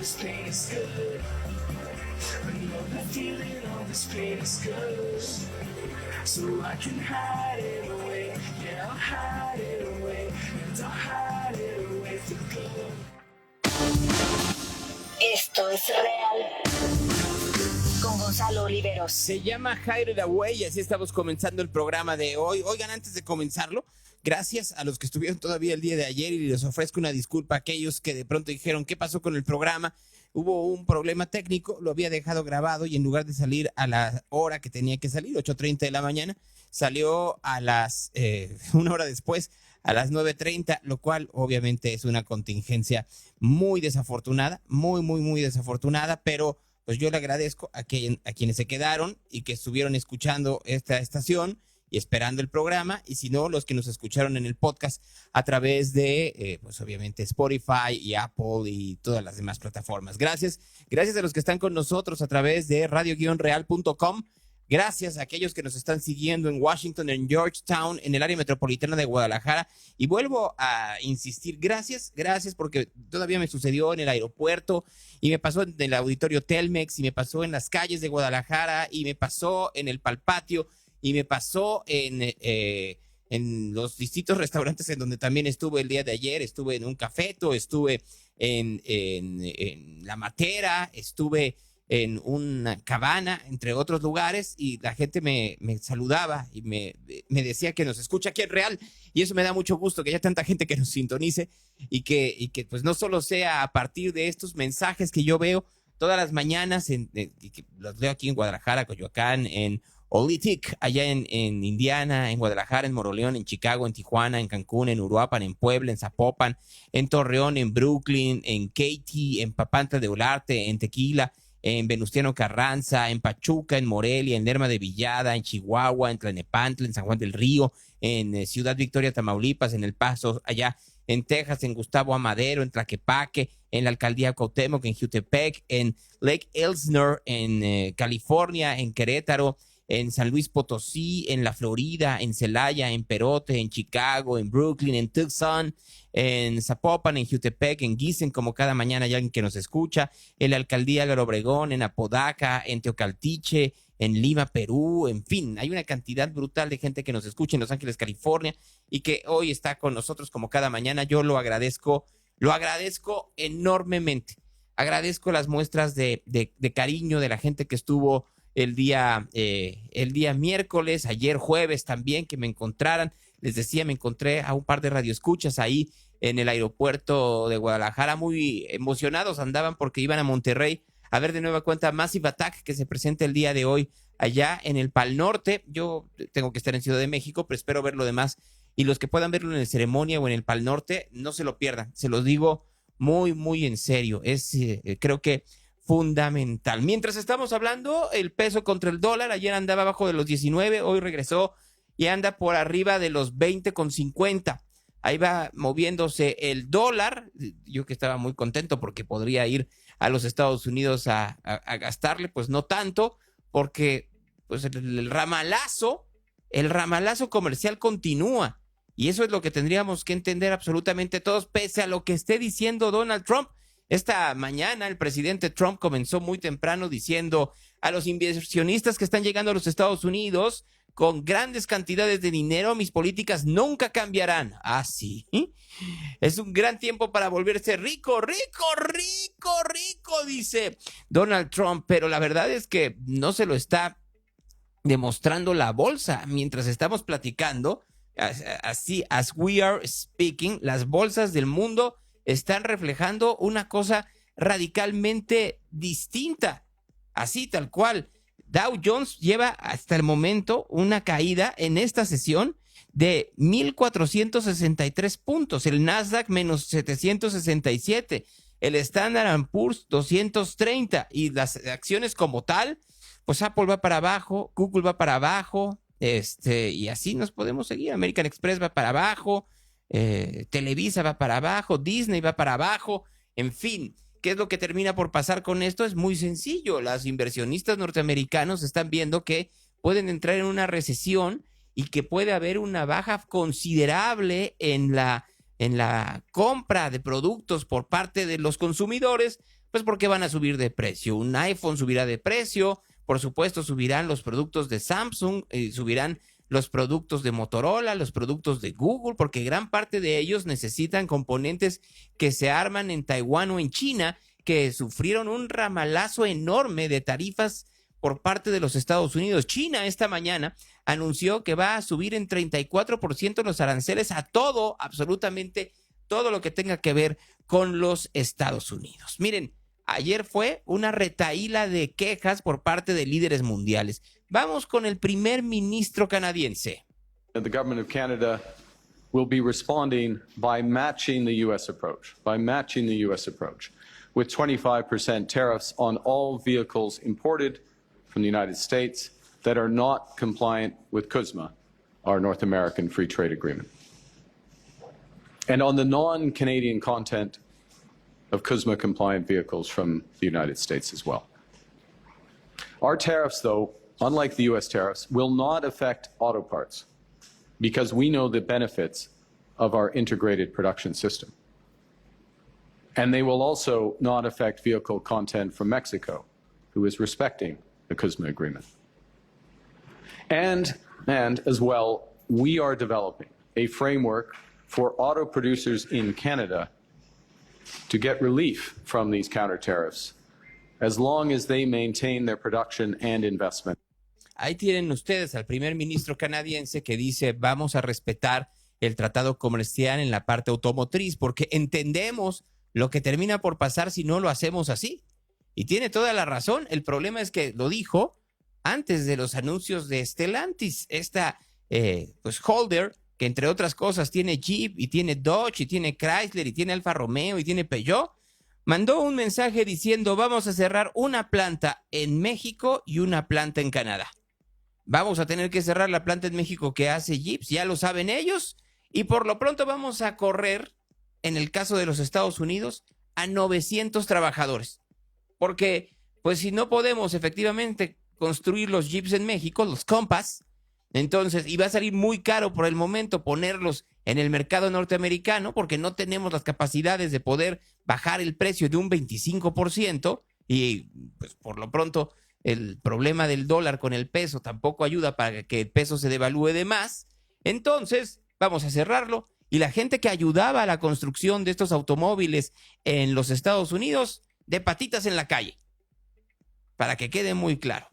this pain is good. I know that feeling all this pain is good. So I can hide it away. Yeah, I'll hide it away. And I'll hide it away for good. Esto es real. Con Gonzalo Oliveros. Se llama Hide It Away y así estamos comenzando el programa de hoy. Oigan, antes de comenzarlo, gracias a los que estuvieron todavía el día de ayer y les ofrezco una disculpa a aquellos que de pronto dijeron ¿qué pasó con el programa? Hubo un problema técnico, lo había dejado grabado y en lugar de salir a la hora que tenía que salir, 8:30 de la mañana, salió a las una hora después, a las 9:30, lo cual obviamente es una contingencia muy desafortunada, muy desafortunada, pero pues yo le agradezco a quienes se quedaron y que estuvieron escuchando esta estación y esperando el programa, y si no, los que nos escucharon en el podcast a través de, pues obviamente Spotify y Apple y todas las demás plataformas. Gracias a los que están con nosotros a través de radio-real.com. Gracias a aquellos que nos están siguiendo en Washington, en Georgetown, en el área metropolitana de Guadalajara. Y vuelvo a insistir, gracias porque todavía me sucedió en el aeropuerto y me pasó en el auditorio Telmex y me pasó en las calles de Guadalajara y me pasó en el Palpatio y me pasó en los distintos restaurantes en donde también estuve el día de ayer. Estuve en un cafeto, estuve en La Matera, estuve en una cabana, entre otros lugares, y la gente me saludaba y me decía que nos escucha aquí en Real, y eso me da mucho gusto, que haya tanta gente que nos sintonice y que pues no solo sea a partir de estos mensajes que yo veo todas las mañanas, que los leo aquí en Guadalajara, Coyoacán, en Olitic, allá en Indiana, en Guadalajara, en Moroleón, en Chicago, en Tijuana, en Cancún, en Uruapan, en Puebla, en Zapopan, en Torreón, en Brooklyn, en Katy, en Papantla de Olarte, en Tequila, en Venustiano Carranza, en Pachuca, en Morelia, en Lerma de Villada, en Chihuahua, en Tlalnepantla, en San Juan del Río, en Ciudad Victoria, Tamaulipas, en El Paso, allá en Texas, en Gustavo Amadero, en Tlaquepaque, en la alcaldía Cuauhtémoc, en Jutepec, en Lake Elsinore, en California, en Querétaro, en San Luis Potosí, en la Florida, en Celaya, en Perote, en Chicago, en Brooklyn, en Tucson, en Zapopan, en Jutepec, en Gießen, como cada mañana hay alguien que nos escucha, en la alcaldía Álvaro Obregón, en Apodaca, en Teocaltiche, en Lima, Perú, en fin, hay una cantidad brutal de gente que nos escucha en Los Ángeles, California, y que hoy está con nosotros como cada mañana. Yo lo agradezco enormemente. Agradezco las muestras de cariño de la gente que estuvo el día miércoles, ayer jueves también, que me encontraran. Les decía, me encontré a un par de radioescuchas ahí en el aeropuerto de Guadalajara, muy emocionados andaban porque iban a Monterrey a ver de nueva cuenta Massive Attack, que se presenta el día de hoy allá en el Pal Norte. Yo tengo que estar en Ciudad de México, pero espero ver lo demás. Y los que puedan verlo en el Ceremonia o en el Pal Norte, no se lo pierdan. Se los digo muy en serio. Es, creo que fundamental. Mientras estamos hablando, el peso contra el dólar, ayer andaba abajo de los 19, hoy regresó y anda por arriba de los 20,50. Ahí va moviéndose el dólar. Yo que estaba muy contento porque podría ir a los Estados Unidos a gastarle, pues no tanto, porque pues el ramalazo comercial continúa. Y eso es lo que tendríamos que entender absolutamente todos, pese a lo que esté diciendo Donald Trump. Esta mañana el presidente Trump comenzó muy temprano diciendo a los inversionistas que están llegando a los Estados Unidos con grandes cantidades de dinero, mis políticas nunca cambiarán. Ah, sí. Es un gran tiempo para volverse rico, dice Donald Trump, pero la verdad es que no se lo está demostrando la bolsa. Mientras estamos platicando, así, as we are speaking, las bolsas del mundo están reflejando una cosa radicalmente distinta, así tal cual. Dow Jones lleva hasta el momento una caída en esta sesión de 1,463 puntos, el Nasdaq menos 767, el Standard & Poor's 230, y las acciones como tal, pues Apple va para abajo, Google va para abajo, y así nos podemos seguir. American Express va para abajo, Televisa va para abajo, Disney va para abajo, en fin. ¿Qué es lo que termina por pasar con esto? Es muy sencillo. Los inversionistas norteamericanos están viendo que pueden entrar en una recesión y que puede haber una baja considerable en la compra de productos por parte de los consumidores, Pues porque van a subir de precio. Un iPhone subirá de precio, por supuesto subirán los productos de Samsung, subirán los productos de Motorola, los productos de Google, porque gran parte de ellos necesitan componentes que se arman en Taiwán o en China, que sufrieron un ramalazo enorme de tarifas por parte de los Estados Unidos. China esta mañana anunció que va a subir en 34% los aranceles a todo, absolutamente todo lo que tenga que ver con los Estados Unidos. Miren, ayer fue una retahíla de quejas por parte de líderes mundiales. Vamos con el primer ministro canadiense. The government of Canada will be responding by matching the U.S. approach, with 25% tariffs on all vehicles imported from the United States that are not compliant with CUSMA, our North American Free Trade Agreement. And on the non-Canadian content of CUSMA-compliant vehicles from the United States as well. Our tariffs, though, unlike the U.S. tariffs, will not affect auto parts because we know the benefits of our integrated production system. And they will also not affect vehicle content from Mexico, who is respecting the CUSMA agreement. And as well, we are developing a framework for auto producers in Canada to get relief from these counter tariffs as long as they maintain their production and investment. Ahí tienen ustedes al primer ministro canadiense que dice vamos a respetar el tratado comercial en la parte automotriz porque entendemos lo que termina por pasar si no lo hacemos así. Y tiene toda la razón. El problema es que lo dijo antes de los anuncios de Stellantis, esta pues Holder, que entre otras cosas tiene Jeep y tiene Dodge y tiene Chrysler y tiene Alfa Romeo y tiene Peugeot, mandó un mensaje diciendo vamos a cerrar una planta en México y una planta en Canadá. Vamos a tener que cerrar la planta en México que hace Jeeps, ya lo saben ellos, y por lo pronto vamos a correr, en el caso de los Estados Unidos, a 900 trabajadores. Porque, pues si no podemos efectivamente construir los Jeeps en México, los Compass, entonces, y va a salir muy caro por el momento ponerlos en el mercado norteamericano porque no tenemos las capacidades de poder bajar el precio de un 25% y pues por lo pronto el problema del dólar con el peso tampoco ayuda para que el peso se devalúe de más. Entonces, vamos a cerrarlo y la gente que ayudaba a la construcción de estos automóviles en los Estados Unidos, de patitas en la calle, para que quede muy claro.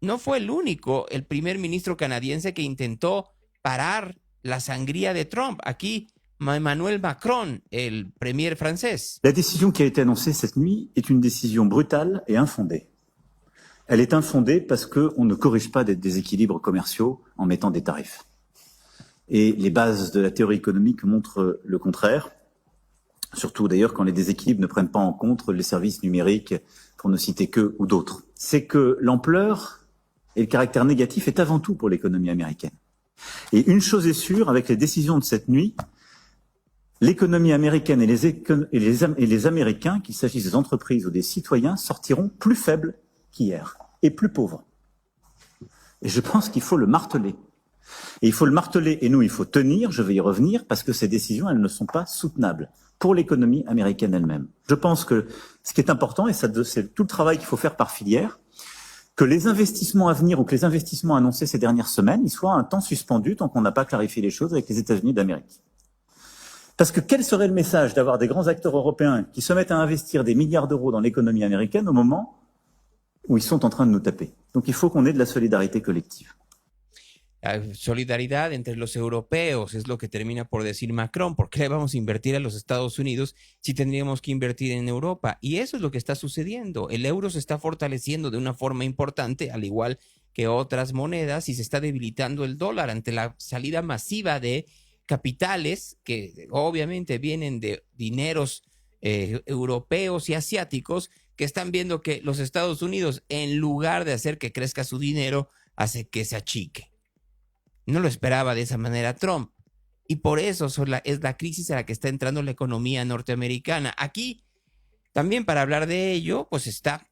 No fue el único, el primer ministro canadiense que intentó parar la sangría de Trump. Aquí, Emmanuel Macron, el premier francés. La décision qui a été annoncée cette nuit est une décision brutale et infondée. Elle est infondée parce qu'on ne corrige pas des déséquilibres commerciaux en mettant des tarifs. Et les bases de la théorie économique montrent le contraire, surtout d'ailleurs quand les déséquilibres ne prennent pas en compte les services numériques, pour ne citer qu'eux ou d'autres. C'est que l'ampleur et le caractère négatif est avant tout pour l'économie américaine. Et une chose est sûre, avec les décisions de cette nuit, l'économie américaine et les Américains, qu'il s'agisse des entreprises ou des citoyens, sortiront plus faibles qu'hier et plus pauvres. Et je pense qu'il faut le marteler. Et il faut le marteler, et nous, il faut tenir, je vais y revenir, parce que ces décisions, elles ne sont pas soutenables pour l'économie américaine elle-même. Je pense que ce qui est important, et c'est tout le travail qu'il faut faire par filière, que les investissements à venir ou que les investissements annoncés ces dernières semaines, ils soient un temps suspendus tant qu'on n'a pas clarifié les choses avec les États-Unis d'Amérique. Parce que quel serait le message d'avoir des grands acteurs européens qui se mettent à investir des milliards d'euros dans l'économie américaine au moment où ils sont en train de nous taper? Donc il faut qu'on ait de la solidarité collective. La solidaridad entre los europeos es lo que termina por decir Macron. ¿Por qué le vamos a invertir a los Estados Unidos si tendríamos que invertir en Europa? Y eso es lo que está sucediendo. El euro se está fortaleciendo de una forma importante, al igual que otras monedas, y se está debilitando el dólar ante la salida masiva de capitales que obviamente vienen de dineros europeos y asiáticos que están viendo que los Estados Unidos, en lugar de hacer que crezca su dinero, hace que se achique. No lo esperaba de esa manera Trump. Y por eso es la crisis a la que está entrando la economía norteamericana. Aquí, también para hablar de ello, pues está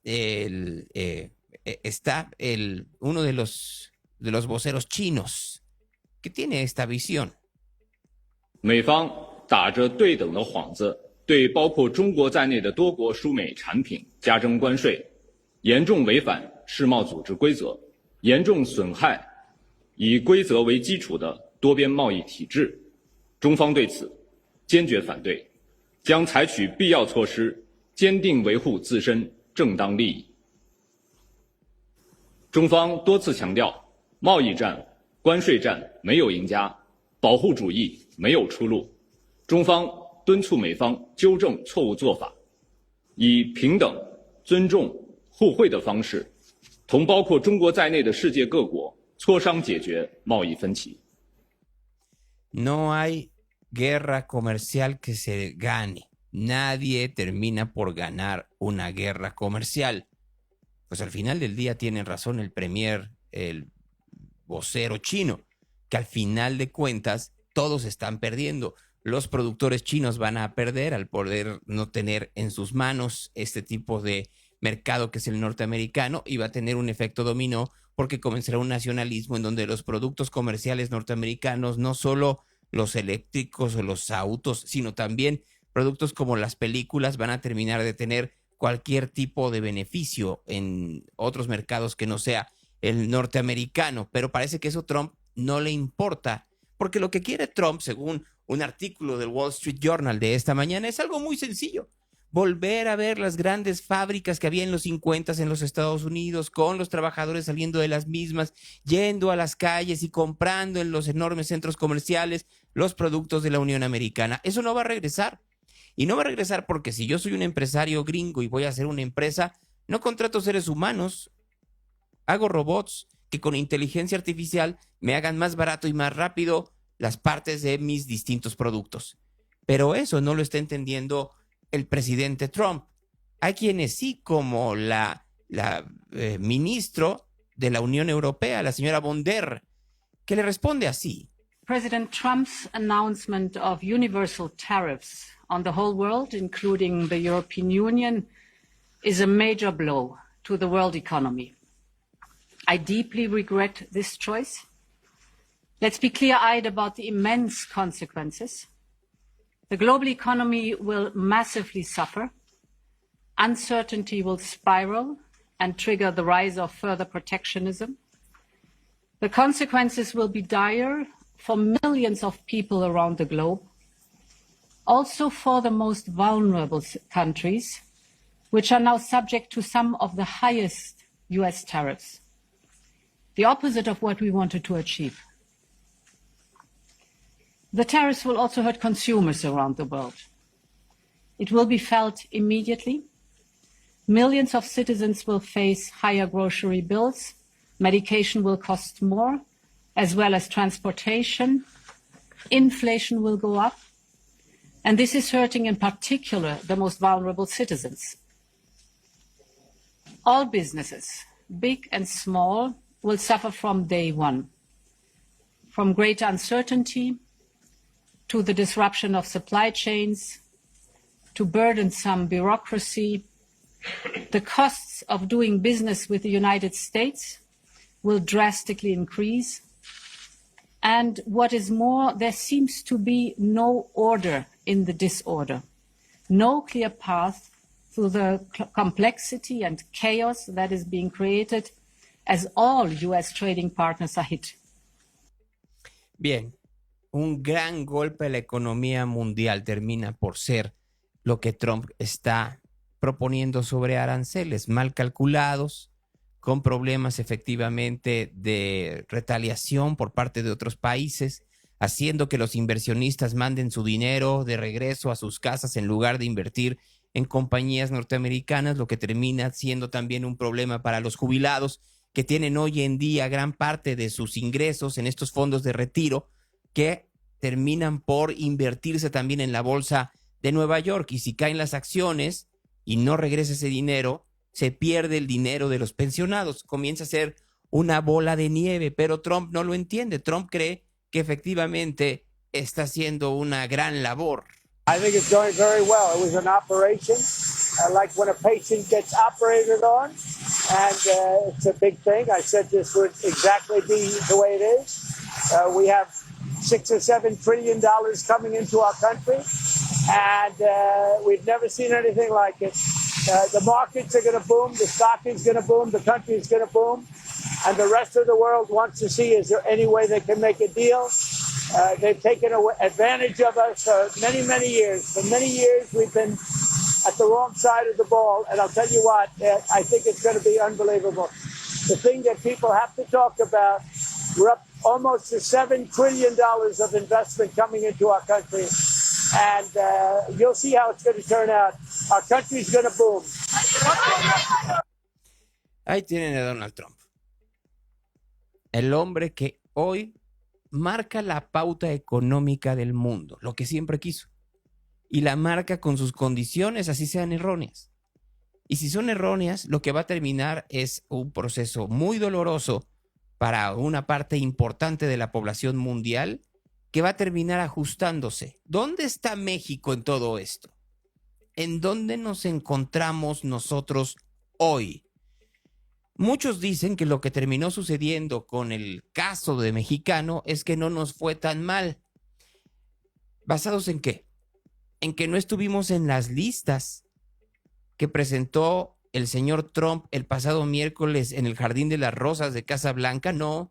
uno de los voceros chinos que tiene esta visión. 美方打着对等的幌子，对包括中国在内的多国输美产品加征关税，严重违反世贸组织规则，严重损害以规则为基础的多边贸易体制。中方对此坚决反对，将采取必要措施，坚定维护自身正当利益。中方多次强调，贸易战、关税战没有赢家，保护主义没有出路。中方敦促美方纠正错误做法，以平等、尊重、互惠的方式，同包括中国在内的世界各国磋商解决贸易分歧。No hay guerra comercial que se gane. Nadie termina por ganar una guerra comercial. Pues al final del día tiene razón el premier, el vocero chino, que al final de cuentas todos están perdiendo. Los productores chinos van a perder al poder no tener en sus manos este tipo de mercado que es el norteamericano, y va a tener un efecto dominó porque comenzará un nacionalismo en donde los productos comerciales norteamericanos, no solo los eléctricos o los autos, sino también productos como las películas, van a terminar de tener cualquier tipo de beneficio en otros mercados que no sea el norteamericano. Pero parece que eso a Trump no le importa, porque lo que quiere Trump, según un artículo del Wall Street Journal de esta mañana, es algo muy sencillo: volver a ver las grandes fábricas que había en los 50 en los Estados Unidos, con los trabajadores saliendo de las mismas, yendo a las calles y comprando en los enormes centros comerciales los productos de la Unión Americana. Eso no va a regresar. Y no va a regresar porque si yo soy un empresario gringo y voy a hacer una empresa, no contrato seres humanos, hago robots que con inteligencia artificial me hagan más barato y más rápido las partes de mis distintos productos. Pero eso no lo está entendiendo el presidente Trump. Hay quienes sí, como la ministro de la Unión Europea, la señora von der, que le responde así. President Trump's announcement of universal tariffs on the whole world, including the European Union, is a major blow to the world economy. I deeply regret this choice. Let's be clear-eyed about the immense consequences. The global economy will massively suffer. Uncertainty will spiral and trigger the rise of further protectionism. The consequences will be dire for millions of people around the globe, also for the most vulnerable countries, which are now subject to some of the highest US tariffs, the opposite of what we wanted to achieve. The tariffs will also hurt consumers around the world. It will be felt immediately. Millions of citizens will face higher grocery bills. Medication will cost more, as well as transportation. Inflation will go up. And this is hurting in particular the most vulnerable citizens. All businesses, big and small, will suffer from day one. From greater uncertainty, to the disruption of supply chains, to burdensome bureaucracy. The costs of doing business with the United States will drastically increase. And what is more, there seems to be no order in the disorder, no clear path through the complexity and chaos that is being created as all US trading partners are hit. Bien. Un gran golpe a la economía mundial termina por ser lo que Trump está proponiendo sobre aranceles mal calculados, con problemas efectivamente de retaliación por parte de otros países, haciendo que los inversionistas manden su dinero de regreso a sus casas en lugar de invertir en compañías norteamericanas, lo que termina siendo también un problema para los jubilados que tienen hoy en día gran parte de sus ingresos en estos fondos de retiro, que terminan por invertirse también en la bolsa de Nueva York. Y si caen las acciones y no regresa ese dinero, se pierde el dinero de los pensionados. Comienza a ser una bola de nieve, pero Trump no lo entiende. Trump cree que efectivamente está haciendo una gran labor. I think it's going very well. It was an operation, like when a patient gets operated on, and it's a big thing. I said this would exactly be the way it is. We have $6 or $7 trillion coming into our country, and we've never seen anything like it. The markets are going to boom, the stock is going to boom, the country is going to boom, and the rest of the world wants to see, is there any way they can make a deal? They've taken advantage of us for many, many years. For many years, we've been at the wrong side of the ball, and I'll tell you what, I think it's going to be unbelievable. The thing that people have to talk about, we're up almost to $7 trillion of investment coming into our country, and you'll see how it's going to turn out. Our country's going to boom. Ahí tienen a Donald Trump, el hombre que hoy marca la pauta económica del mundo, lo que siempre quiso, y la marca con sus condiciones, así sean erróneas. Y si son erróneas, lo que va a terminar es un proceso muy doloroso para una parte importante de la población mundial, que va a terminar ajustándose. ¿Dónde está México en todo esto? ¿En dónde nos encontramos nosotros hoy? Muchos dicen que lo que terminó sucediendo con el caso de Mexicano es que no nos fue tan mal. ¿Basados en qué? En que no estuvimos en las listas que presentó el señor Trump el pasado miércoles en el Jardín de las Rosas de Casa Blanca. No,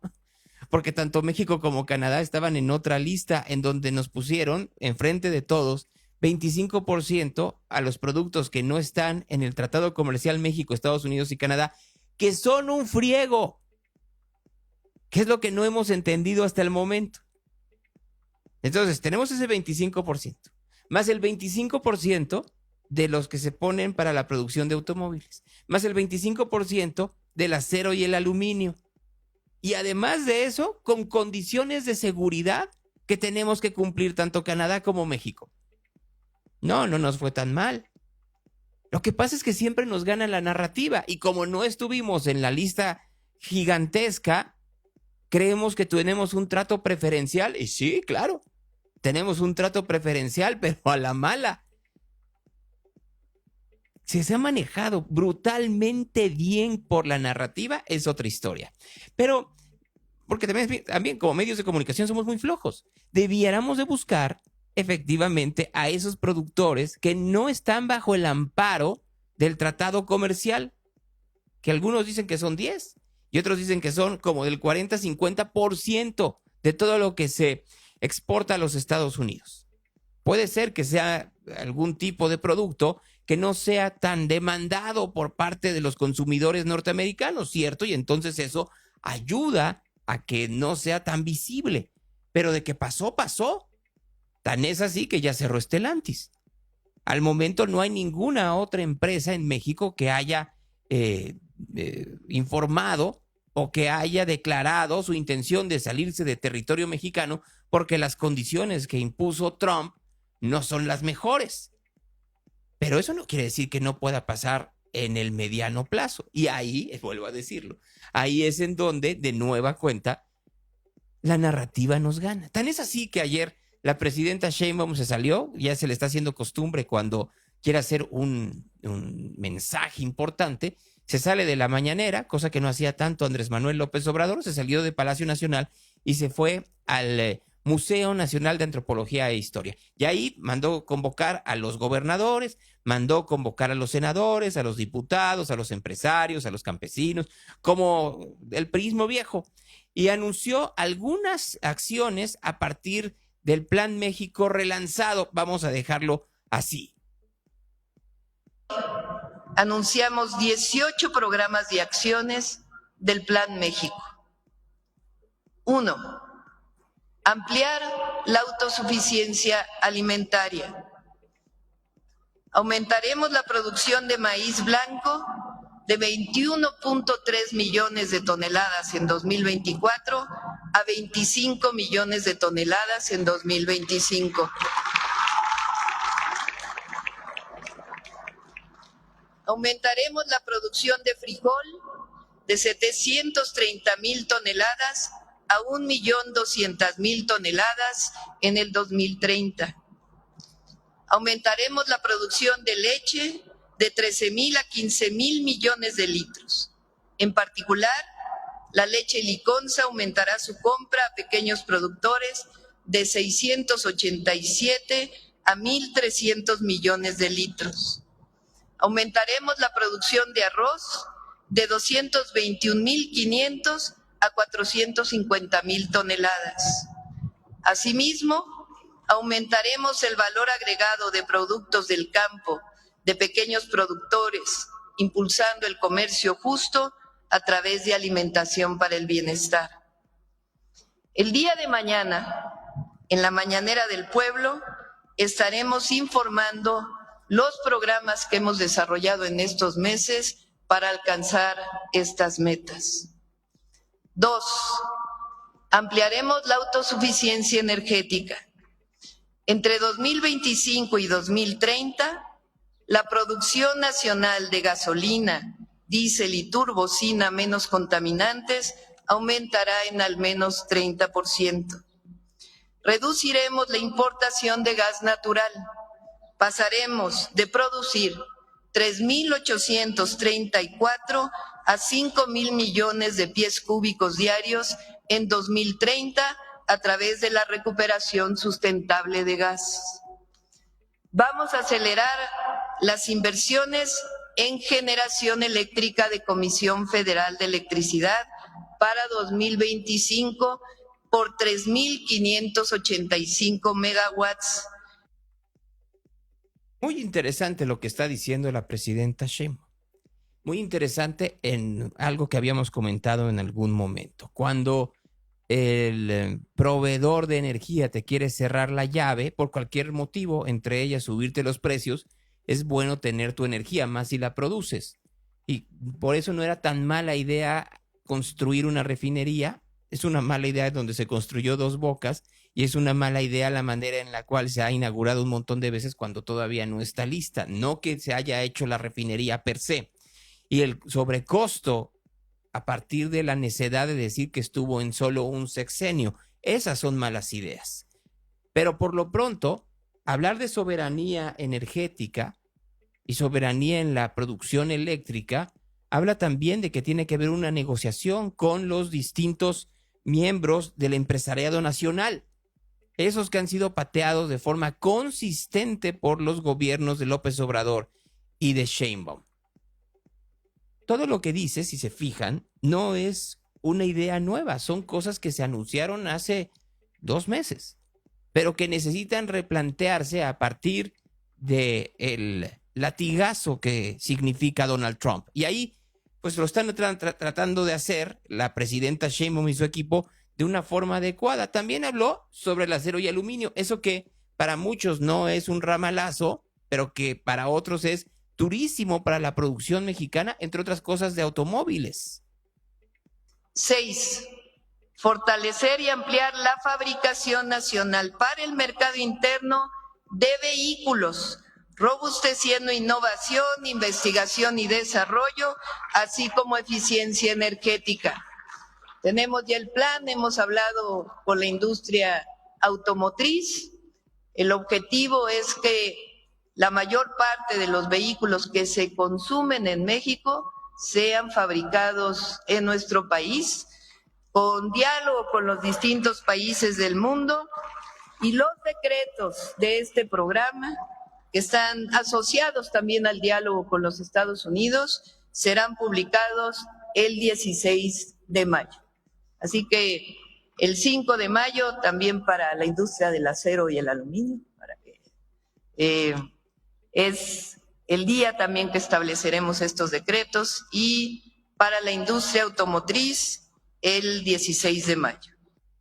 porque tanto México como Canadá estaban en otra lista en donde nos pusieron enfrente de todos 25% a los productos que no están en el Tratado Comercial México, Estados Unidos y Canadá, que son un friego, que es lo que no hemos entendido hasta el momento. Entonces, tenemos ese 25%, más el 25% de los que se ponen para la producción de automóviles, más el 25% del acero y el aluminio. Y además de eso, con condiciones de seguridad que tenemos que cumplir tanto Canadá como México. No nos fue tan mal. Lo que pasa es que siempre nos gana la narrativa, y como no estuvimos en la lista gigantesca, creemos que tenemos un trato preferencial. Y sí, claro, tenemos un trato preferencial, pero a la mala. Si se ha manejado brutalmente bien por la narrativa, es otra historia. Pero, porque también como medios de comunicación somos muy flojos. Debiéramos de buscar efectivamente a esos productores que no están bajo el amparo del tratado comercial, que algunos dicen que son 10 y otros dicen que son como del 40-50% de todo lo que se exporta a los Estados Unidos. Puede ser que sea algún tipo de producto que no sea tan demandado por parte de los consumidores norteamericanos, ¿cierto? Y entonces eso ayuda a que no sea tan visible. Pero de que pasó, pasó. Tan es así que ya cerró Stellantis. Al momento no hay ninguna otra empresa en México que haya informado o que haya declarado su intención de salirse de territorio mexicano, porque las condiciones que impuso Trump no son las mejores. Pero eso no quiere decir que no pueda pasar en el mediano plazo. Y ahí, vuelvo a decirlo, ahí es en donde, de nueva cuenta, la narrativa nos gana. Tan es así que ayer la presidenta Sheinbaum se salió, ya se le está haciendo costumbre cuando quiere hacer un mensaje importante, se sale de la mañanera, cosa que no hacía tanto Andrés Manuel López Obrador, se salió de Palacio Nacional y se fue al Museo Nacional de Antropología e Historia. Y ahí mandó convocar a los gobernadores, mandó convocar a los senadores, a los diputados, a los empresarios, a los campesinos, como el priismo viejo, y anunció algunas acciones a partir del Plan México relanzado. Vamos a dejarlo así. Anunciamos 18 programas de acciones del Plan México. 1. Ampliar la autosuficiencia alimentaria. Aumentaremos la producción de maíz blanco de 21.3 millones de toneladas en 2024 a 25 millones de toneladas en 2025. Aumentaremos la producción de frijol de 730,000 toneladas a 1.200.000 toneladas en el 2030. Aumentaremos la producción de leche de 13,000 a 15,000 millones de litros. En particular, la leche liconza aumentará su compra a pequeños productores de 687 a 1.300 millones de litros. Aumentaremos la producción de arroz de 221.500 a 450.000 toneladas. Asimismo, aumentaremos el valor agregado de productos del campo de pequeños productores, impulsando el comercio justo a través de alimentación para el bienestar. El día de mañana, en la Mañanera del Pueblo, estaremos informando los programas que hemos desarrollado en estos meses para alcanzar estas metas. 2. Ampliaremos la autosuficiencia energética. Entre 2025 y 2030, la producción nacional de gasolina, diésel y turbocina menos contaminantes aumentará en al menos 30%. Reduciremos la importación de gas natural. Pasaremos de producir 3.834 a 5.000 millones de pies cúbicos diarios en 2030 a través de la recuperación sustentable de gas. Vamos a acelerar las inversiones en generación eléctrica de Comisión Federal de Electricidad para 2025 por 3.585 megawatts. Muy interesante lo que está diciendo la presidenta Sheinbaum. Muy interesante en algo que habíamos comentado en algún momento. Cuando el proveedor de energía te quiere cerrar la llave por cualquier motivo, entre ellas subirte los precios, es bueno tener tu energía, más si la produces. Y por eso no era tan mala idea construir una refinería. Es una mala idea donde se construyó Dos Bocas y es una mala idea la manera en la cual se ha inaugurado un montón de veces cuando todavía no está lista. No que se haya hecho la refinería per se. Y el sobrecosto a partir de la necedad de decir que estuvo en solo un sexenio. Esas son malas ideas. Pero por lo pronto, hablar de soberanía energética y soberanía en la producción eléctrica habla también de que tiene que haber una negociación con los distintos miembros del empresariado nacional. Esos que han sido pateados de forma consistente por los gobiernos de López Obrador y de Sheinbaum. Todo lo que dice, si se fijan, no es una idea nueva. Son cosas que se anunciaron hace 2 meses, pero que necesitan replantearse a partir del latigazo que significa Donald Trump. Y ahí, pues lo están tratando de hacer la presidenta Sheinbaum y su equipo de una forma adecuada. También habló sobre el acero y aluminio, eso que para muchos no es un ramalazo, pero que para otros es durísimo para la producción mexicana, entre otras cosas de automóviles. 6. Fortalecer y ampliar la fabricación nacional para el mercado interno de vehículos, robusteciendo innovación, investigación y desarrollo, así como eficiencia energética. Tenemos ya el plan, hemos hablado con la industria automotriz. El objetivo es que la mayor parte de los vehículos que se consumen en México sean fabricados en nuestro país, con diálogo con los distintos países del mundo, y los decretos de este programa, que están asociados también al diálogo con los Estados Unidos, serán publicados el 16 de mayo. Así que el 5 de mayo también para la industria del acero y el aluminio, para que es el día también que estableceremos estos decretos, y para la industria automotriz el 16 de mayo.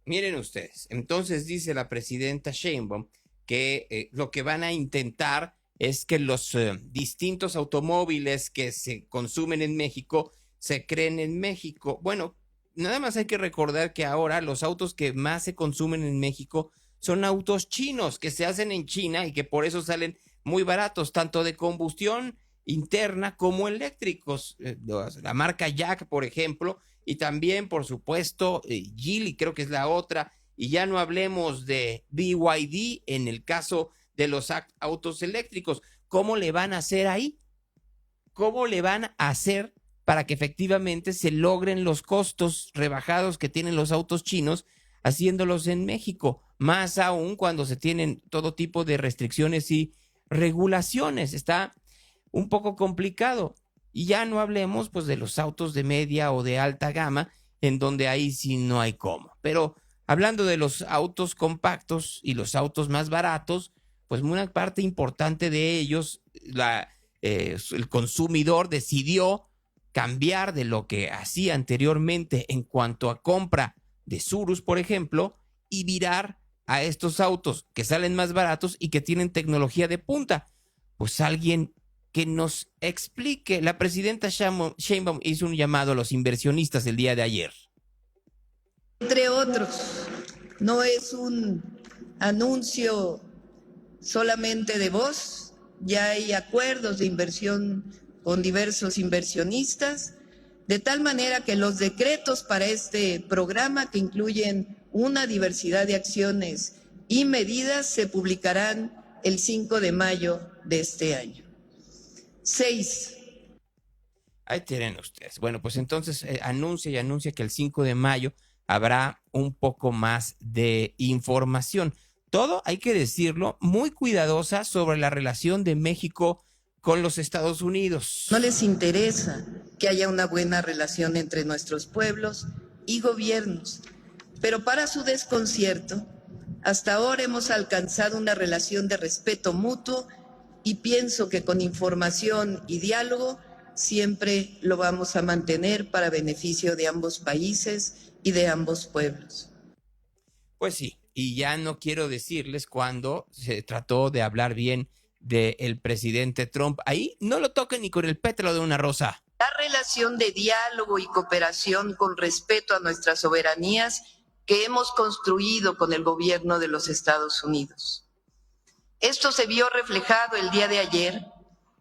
Miren ustedes, entonces dice la presidenta Sheinbaum que lo que van a intentar es que los distintos automóviles que se consumen en México se creen en México. Bueno, nada más hay que recordar que ahora los autos que más se consumen en México son autos chinos que se hacen en China y que por eso salen muy baratos, tanto de combustión interna como eléctricos. La marca Jack, por ejemplo, y también, por supuesto, Geely, creo que es la otra, y ya no hablemos de BYD en el caso de los autos eléctricos. ¿Cómo le van a hacer ahí? ¿Cómo le van a hacer para que efectivamente se logren los costos rebajados que tienen los autos chinos haciéndolos en México? más aún cuando se tienen todo tipo de restricciones y regulaciones. Está un poco complicado. Y ya no hablemos pues de los autos de media o de alta gama, en donde ahí sí no hay cómo. Pero hablando de los autos compactos y los autos más baratos, pues una parte importante de ellos, el consumidor decidió cambiar de lo que hacía anteriormente en cuanto a compra de Surus, por ejemplo, y virar a estos autos que salen más baratos y que tienen tecnología de punta. Pues alguien que nos explique. La presidenta Sheinbaum hizo un llamado a los inversionistas el día de ayer. Entre otros, no es un anuncio solamente de voz, ya hay acuerdos de inversión con diversos inversionistas, de tal manera que los decretos para este programa, que incluyen una diversidad de acciones y medidas, se publicarán el 5 de mayo de este año. 6. Ahí tienen ustedes. Bueno, pues entonces anuncia que el 5 de mayo habrá un poco más de información. Todo, hay que decirlo, muy cuidadosa sobre la relación de México con los Estados Unidos. No les interesa que haya una buena relación entre nuestros pueblos y gobiernos, pero para su desconcierto, hasta ahora hemos alcanzado una relación de respeto mutuo y pienso que con información y diálogo siempre lo vamos a mantener para beneficio de ambos países y de ambos pueblos. Pues sí, y ya no quiero decirles cuando se trató de hablar bien del presidente Trump. Ahí no lo toquen ni con el pétalo de una rosa. La relación de diálogo y cooperación con respeto a nuestras soberanías que hemos construido con el gobierno de los Estados Unidos. Esto se vio reflejado el día de ayer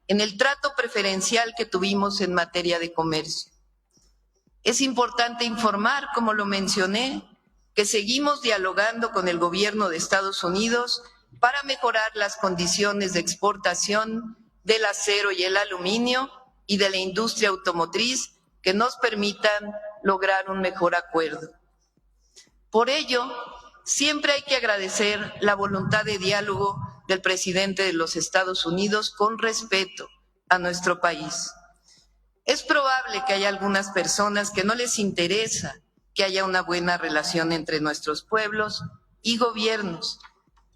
en el trato preferencial que tuvimos en materia de comercio. Es importante informar, como lo mencioné, que seguimos dialogando con el gobierno de Estados Unidos para mejorar las condiciones de exportación del acero y el aluminio y de la industria automotriz que nos permitan lograr un mejor acuerdo. Por ello, siempre hay que agradecer la voluntad de diálogo del presidente de los Estados Unidos con respeto a nuestro país. Es probable que haya algunas personas que no les interesa que haya una buena relación entre nuestros pueblos y gobiernos,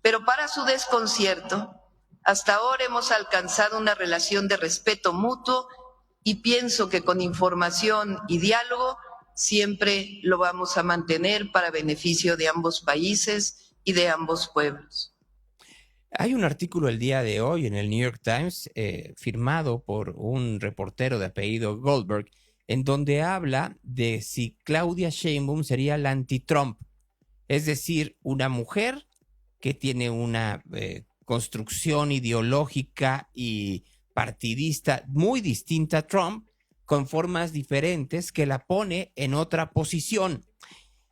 pero para su desconcierto, hasta ahora hemos alcanzado una relación de respeto mutuo y pienso que con información y diálogo siempre lo vamos a mantener para beneficio de ambos países y de ambos pueblos. Hay un artículo el día de hoy en el New York Times firmado por un reportero de apellido Goldberg, en donde habla de si Claudia Sheinbaum sería la anti-Trump, es decir, una mujer que tiene una construcción ideológica y partidista muy distinta a Trump, con formas diferentes, que la pone en otra posición.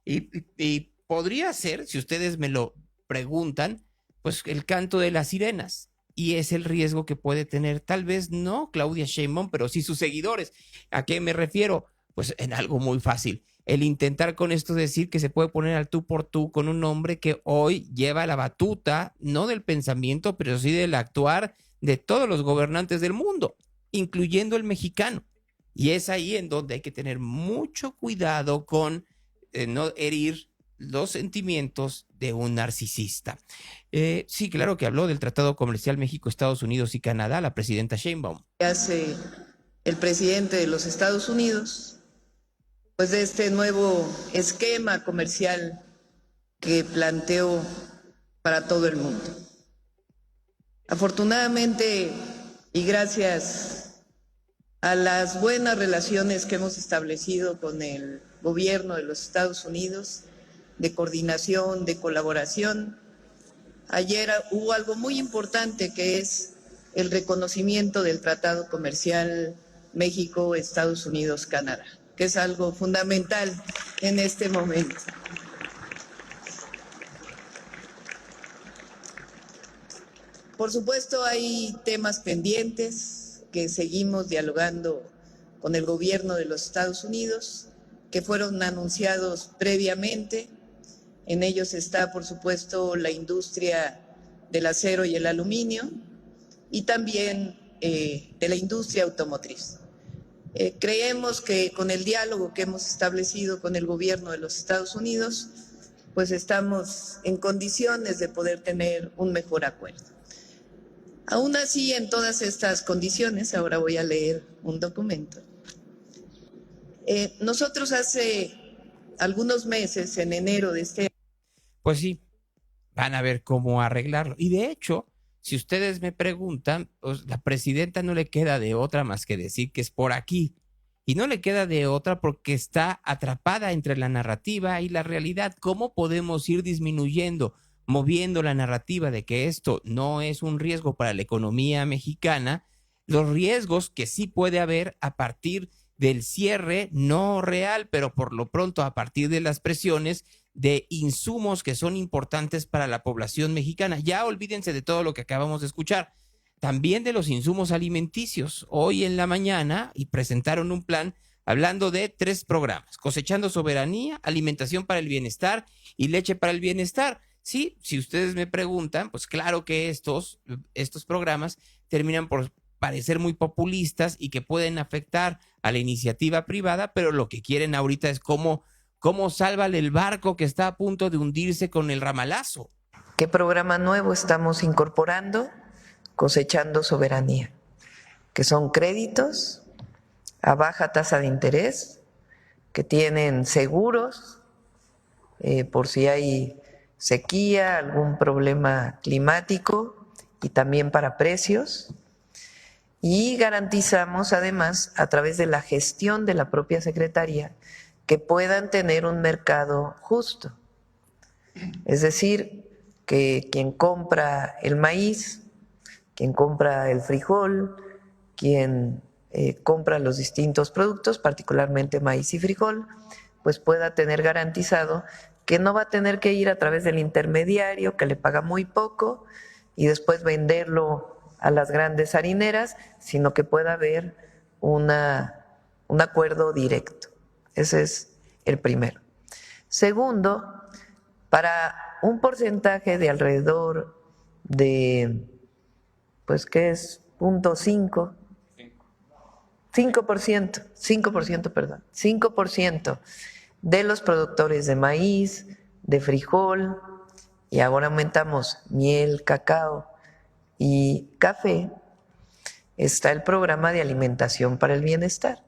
Y podría ser, si ustedes me lo preguntan, pues el canto de las sirenas. Y es el riesgo que puede tener, tal vez no Claudia Sheinbaum, pero sí sus seguidores. ¿A qué me refiero? Pues en algo muy fácil. El intentar con esto decir que se puede poner al tú por tú con un hombre que hoy lleva la batuta, no del pensamiento, pero sí del actuar de todos los gobernantes del mundo, incluyendo el mexicano. Y es ahí en donde hay que tener mucho cuidado con no herir los sentimientos de un narcisista. Sí, claro que habló del Tratado Comercial México, Estados Unidos y Canadá, la presidenta Sheinbaum. ¿Qué hace el presidente de los Estados Unidos? Pues de este nuevo esquema comercial que planteó para todo el mundo. Afortunadamente, y gracias a las buenas relaciones que hemos establecido con el gobierno de los Estados Unidos, de coordinación, de colaboración, ayer hubo algo muy importante que es el reconocimiento del Tratado Comercial México-Estados Unidos-Canadá, que es algo fundamental en este momento. Por supuesto, hay temas pendientes que seguimos dialogando con el gobierno de los Estados Unidos, que fueron anunciados previamente. En ellos está, por supuesto, la industria del acero y el aluminio y también de la industria automotriz. Creemos que con el diálogo que hemos establecido con el gobierno de los Estados Unidos, pues estamos en condiciones de poder tener un mejor acuerdo. Aún así, en todas estas condiciones, ahora voy a leer un documento. Nosotros hace algunos meses, en enero de este año, Pues sí, van a ver cómo arreglarlo. Y de hecho, si ustedes me preguntan, pues, la presidenta no le queda de otra más que decir que es por aquí. Y no le queda de otra porque está atrapada entre la narrativa y la realidad. ¿Cómo podemos ir disminuyendo, moviendo la narrativa de que esto no es un riesgo para la economía mexicana? Los riesgos que sí puede haber a partir del cierre no real, pero por lo pronto a partir de las presiones de insumos que son importantes para la población mexicana. Ya olvídense de todo lo que acabamos de escuchar, también de los insumos alimenticios. Hoy en la mañana y presentaron un plan hablando de 3 programas: Cosechando Soberanía, Alimentación para el Bienestar y Leche para el Bienestar. Sí, si ustedes me preguntan, pues claro que estos programas terminan por parecer muy populistas y que pueden afectar a la iniciativa privada, pero lo que quieren ahorita es cómo sálvale el barco que está a punto de hundirse con el ramalazo. ¿Qué programa nuevo estamos incorporando? Cosechando Soberanía, que son créditos a baja tasa de interés, que tienen seguros por si hay sequía, algún problema climático y también para precios. Y garantizamos además, a través de la gestión de la propia Secretaría, que puedan tener un mercado justo. Es decir, que quien compra el maíz, quien compra el frijol, quien compra los distintos productos, particularmente maíz y frijol, pues pueda tener garantizado que no va a tener que ir a través del intermediario que le paga muy poco y después venderlo a las grandes harineras, sino que pueda haber un acuerdo directo. Ese es el primero. Segundo, para un porcentaje de alrededor de, pues, ¿qué es? 5% de los productores de maíz, de frijol, y ahora aumentamos miel, cacao y café, está el programa de Alimentación para el Bienestar,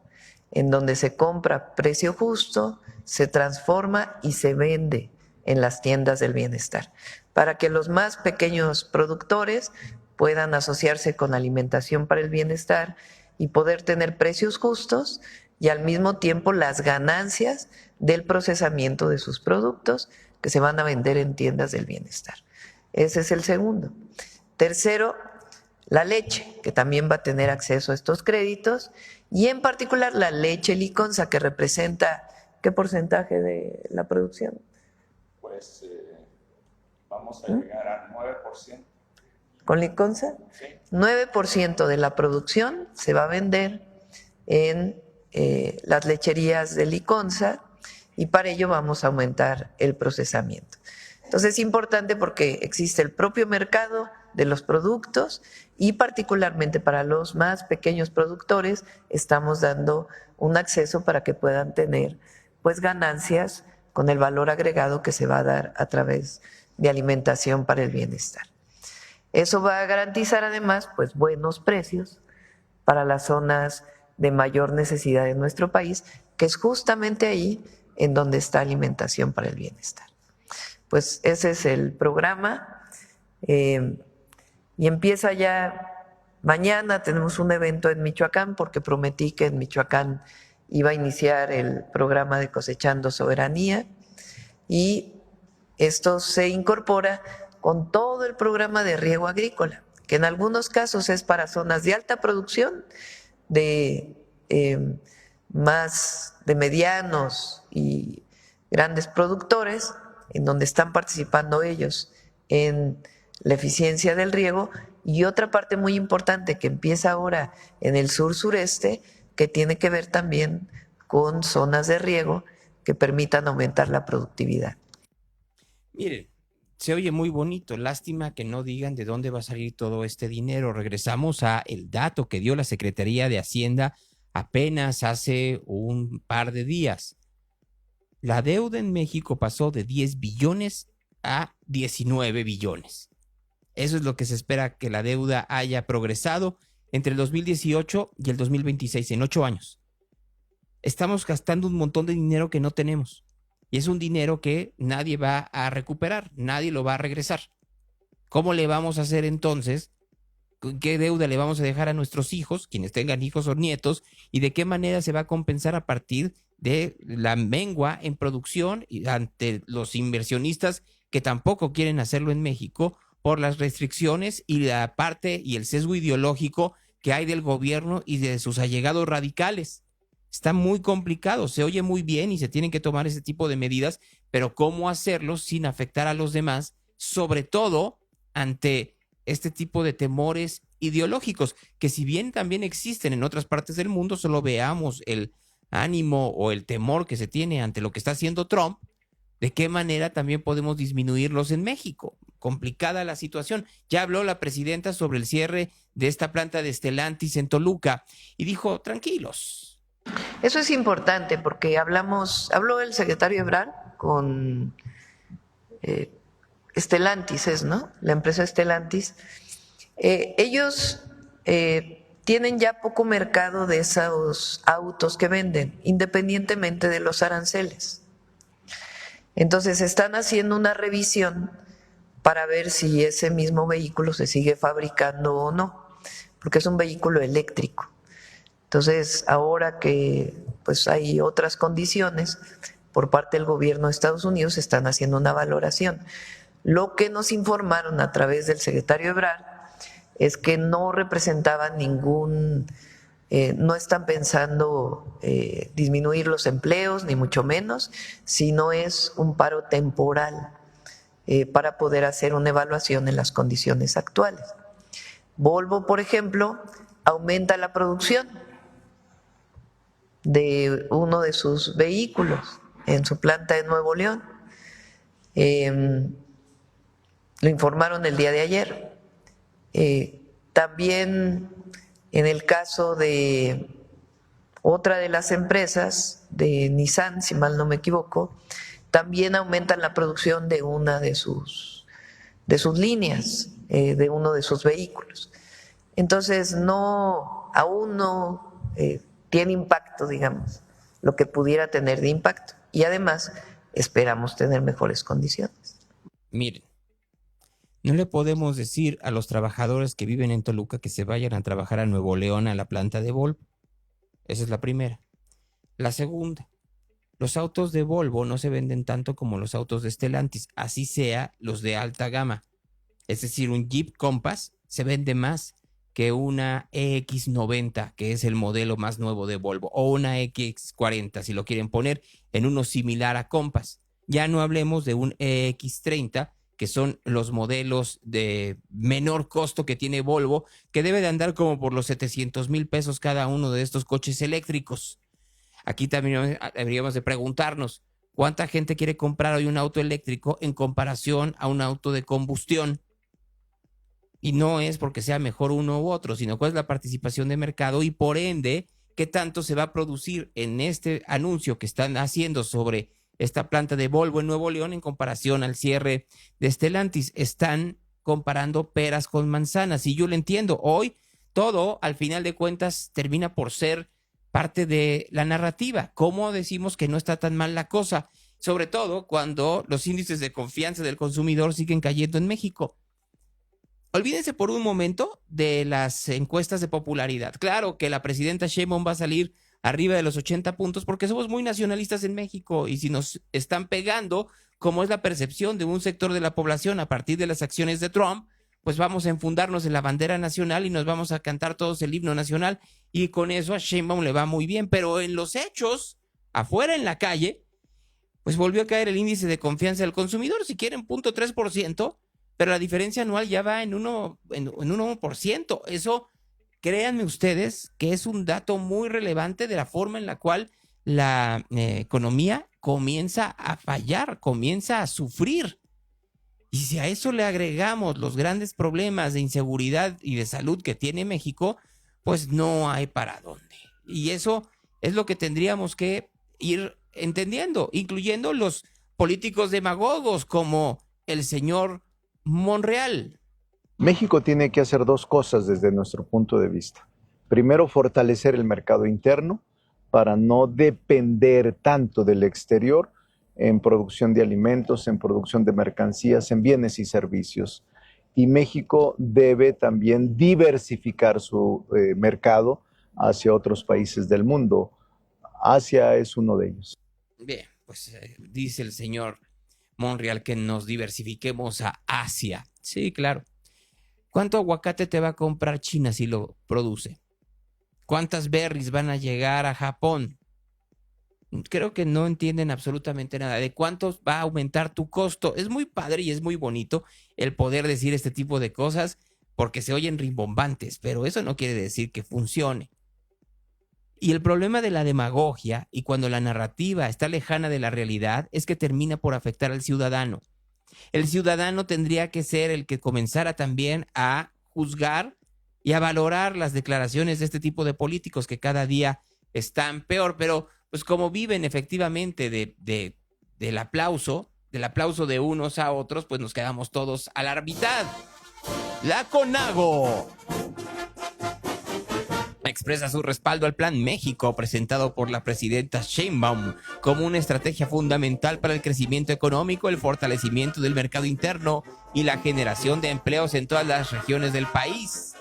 en donde se compra a precio justo, se transforma y se vende en las tiendas del bienestar, para que los más pequeños productores puedan asociarse con Alimentación para el Bienestar y poder tener precios justos y al mismo tiempo las ganancias del procesamiento de sus productos que se van a vender en tiendas del bienestar. Ese es el segundo. Tercero, la leche, que también va a tener acceso a estos créditos, y en particular la leche Liconza, que representa ¿qué porcentaje de la producción? Pues vamos a llegar al 9%. ¿Con Liconza? Sí. 9% de la producción se va a vender en las lecherías de Liconza y para ello vamos a aumentar el procesamiento. Entonces es importante porque existe el propio mercado de los productos y particularmente para los más pequeños productores estamos dando un acceso para que puedan tener pues ganancias con el valor agregado que se va a dar a través de Alimentación para el Bienestar. Eso va a garantizar además pues buenos precios para las zonas de mayor necesidad de nuestro país, que es justamente ahí en donde está Alimentación para el Bienestar. Pues ese es el programa y empieza ya mañana. Tenemos un evento en Michoacán porque prometí que en Michoacán iba a iniciar el programa de Cosechando Soberanía y esto se incorpora con todo el programa de riego agrícola, que en algunos casos es para zonas de alta producción, de medianos y grandes productores, en donde están participando ellos en la eficiencia del riego, y otra parte muy importante que empieza ahora en el sur-sureste, que tiene que ver también con zonas de riego que permitan aumentar la productividad. Miren, se oye muy bonito. Lástima que no digan de dónde va a salir todo este dinero. Regresamos a el dato que dio la Secretaría de Hacienda apenas hace un par de días. La deuda en México pasó de 10 billones a 19 billones. Eso es lo que se espera que la deuda haya progresado entre el 2018 y el 2026, en 8 años. Estamos gastando un montón de dinero que no tenemos. Y es un dinero que nadie va a recuperar, nadie lo va a regresar. ¿Cómo le vamos a hacer entonces? ¿Qué deuda le vamos a dejar a nuestros hijos, quienes tengan hijos o nietos? ¿Y de qué manera se va a compensar a partir de la mengua en producción y ante los inversionistas que tampoco quieren hacerlo en México por las restricciones y la parte y el sesgo ideológico que hay del gobierno y de sus allegados radicales? Está muy complicado, se oye muy bien y se tienen que tomar ese tipo de medidas, pero ¿cómo hacerlo sin afectar a los demás? Sobre todo ante este tipo de temores ideológicos, que si bien también existen en otras partes del mundo, solo veamos el ánimo o el temor que se tiene ante lo que está haciendo Trump, ¿de qué manera también podemos disminuirlos en México? Complicada la situación. Ya habló la presidenta sobre el cierre de esta planta de Stellantis en Toluca y dijo, tranquilos. Eso es importante porque habló el secretario Ebrard con Stellantis, ¿no? La empresa Stellantis. Ellos tienen ya poco mercado de esos autos que venden, independientemente de los aranceles. Entonces están haciendo una revisión para ver si ese mismo vehículo se sigue fabricando o no, porque es un vehículo eléctrico. Entonces, ahora que pues hay otras condiciones por parte del gobierno de Estados Unidos, están haciendo una valoración. Lo que nos informaron a través del secretario Ebrard es que no representaban no están pensando disminuir los empleos, ni mucho menos, sino es un paro temporal para poder hacer una evaluación en las condiciones actuales. Volvo, por ejemplo, aumenta la producción de uno de sus vehículos en su planta de Nuevo León. Lo informaron el día de ayer. También en el caso de otra de las empresas, de Nissan, si mal no me equivoco, también aumentan la producción de una de sus líneas, de uno de sus vehículos. Entonces, aún no tiene impacto, digamos, lo que pudiera tener de impacto. Y además, esperamos tener mejores condiciones. Miren, no le podemos decir a los trabajadores que viven en Toluca que se vayan a trabajar a Nuevo León a la planta de Volvo. Esa es la primera. La segunda, los autos de Volvo no se venden tanto como los autos de Stellantis, así sea los de alta gama. Es decir, un Jeep Compass se vende más que una EX90, que es el modelo más nuevo de Volvo, o una X40, si lo quieren poner en uno similar a Compass. Ya no hablemos de un EX30, que son los modelos de menor costo que tiene Volvo, que debe de andar como por los 700,000 pesos cada uno de estos coches eléctricos. Aquí también deberíamos de preguntarnos, ¿cuánta gente quiere comprar hoy un auto eléctrico en comparación a un auto de combustión? Y no es porque sea mejor uno u otro, sino cuál es la participación de mercado y por ende, qué tanto se va a producir en este anuncio que están haciendo sobre esta planta de Volvo en Nuevo León en comparación al cierre de Stellantis. Están comparando peras con manzanas y yo lo entiendo. Hoy todo, al final de cuentas, termina por ser parte de la narrativa. ¿Cómo decimos que no está tan mal la cosa? Sobre todo cuando los índices de confianza del consumidor siguen cayendo en México. Olvídense por un momento de las encuestas de popularidad. Claro que la presidenta Sheinbaum va a salir arriba de los 80 puntos porque somos muy nacionalistas en México y si nos están pegando, como es la percepción de un sector de la población a partir de las acciones de Trump, pues vamos a enfundarnos en la bandera nacional y nos vamos a cantar todos el himno nacional y con eso a Sheinbaum le va muy bien. Pero en los hechos, afuera en la calle, pues volvió a caer el índice de confianza del consumidor, si quieren 0.3%, pero la diferencia anual ya va en 1%. Eso, créanme ustedes, que es un dato muy relevante de la forma en la cual la economía comienza a fallar, comienza a sufrir. Y si a eso le agregamos los grandes problemas de inseguridad y de salud que tiene México, pues no hay para dónde. Y eso es lo que tendríamos que ir entendiendo, incluyendo los políticos demagogos como el señor Monreal. México tiene que hacer dos cosas desde nuestro punto de vista. Primero, fortalecer el mercado interno para no depender tanto del exterior en producción de alimentos, en producción de mercancías, en bienes y servicios. Y México debe también diversificar su mercado hacia otros países del mundo. Asia es uno de ellos. Bien, pues dice el señor Monreal que nos diversifiquemos a Asia. Sí, claro. ¿Cuánto aguacate te va a comprar China si lo produce? ¿Cuántas berries van a llegar a Japón? Creo que no entienden absolutamente nada de cuánto va a aumentar tu costo. Es muy padre y es muy bonito el poder decir este tipo de cosas porque se oyen rimbombantes, pero eso no quiere decir que funcione. Y el problema de la demagogia y cuando la narrativa está lejana de la realidad es que termina por afectar al ciudadano. El ciudadano tendría que ser el que comenzara también a juzgar y a valorar las declaraciones de este tipo de políticos que cada día están peor, pero pues como viven efectivamente del aplauso de unos a otros, pues nos quedamos todos a la mitad. La CONAGO expresa su respaldo al Plan México presentado por la presidenta Sheinbaum como una estrategia fundamental para el crecimiento económico, el fortalecimiento del mercado interno y la generación de empleos en todas las regiones del país.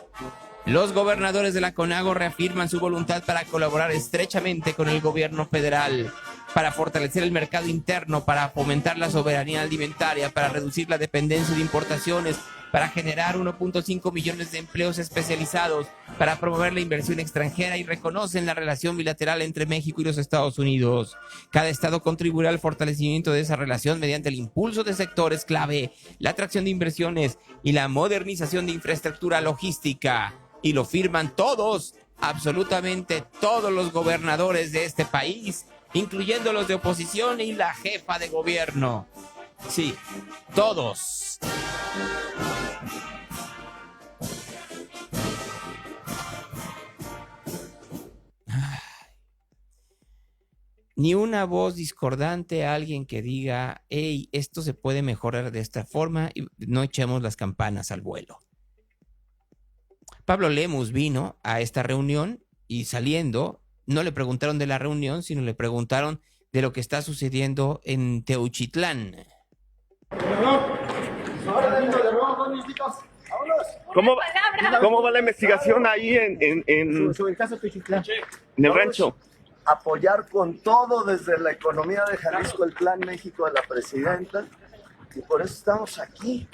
Los gobernadores de la CONAGO reafirman su voluntad para colaborar estrechamente con el gobierno federal, para fortalecer el mercado interno, para fomentar la soberanía alimentaria, para reducir la dependencia de importaciones, para generar 1.5 millones de empleos especializados, para promover la inversión extranjera y reconocen la relación bilateral entre México y los Estados Unidos. Cada estado contribuirá al fortalecimiento de esa relación mediante el impulso de sectores clave, la atracción de inversiones y la modernización de infraestructura logística. Y lo firman todos, absolutamente todos los gobernadores de este país, incluyendo los de oposición y la jefa de gobierno. Sí, todos. Ni una voz discordante, alguien que diga, hey, esto se puede mejorar de esta forma y no echemos las campanas al vuelo. Pablo Lemus vino a esta reunión y saliendo, no le preguntaron de la reunión, sino le preguntaron de lo que está sucediendo en Teuchitlán. ¿Cómo va la investigación ahí en el caso Teuchitlán? En el rancho. Apoyar con todo desde la economía de Jalisco el Plan México de la presidenta y por eso estamos aquí,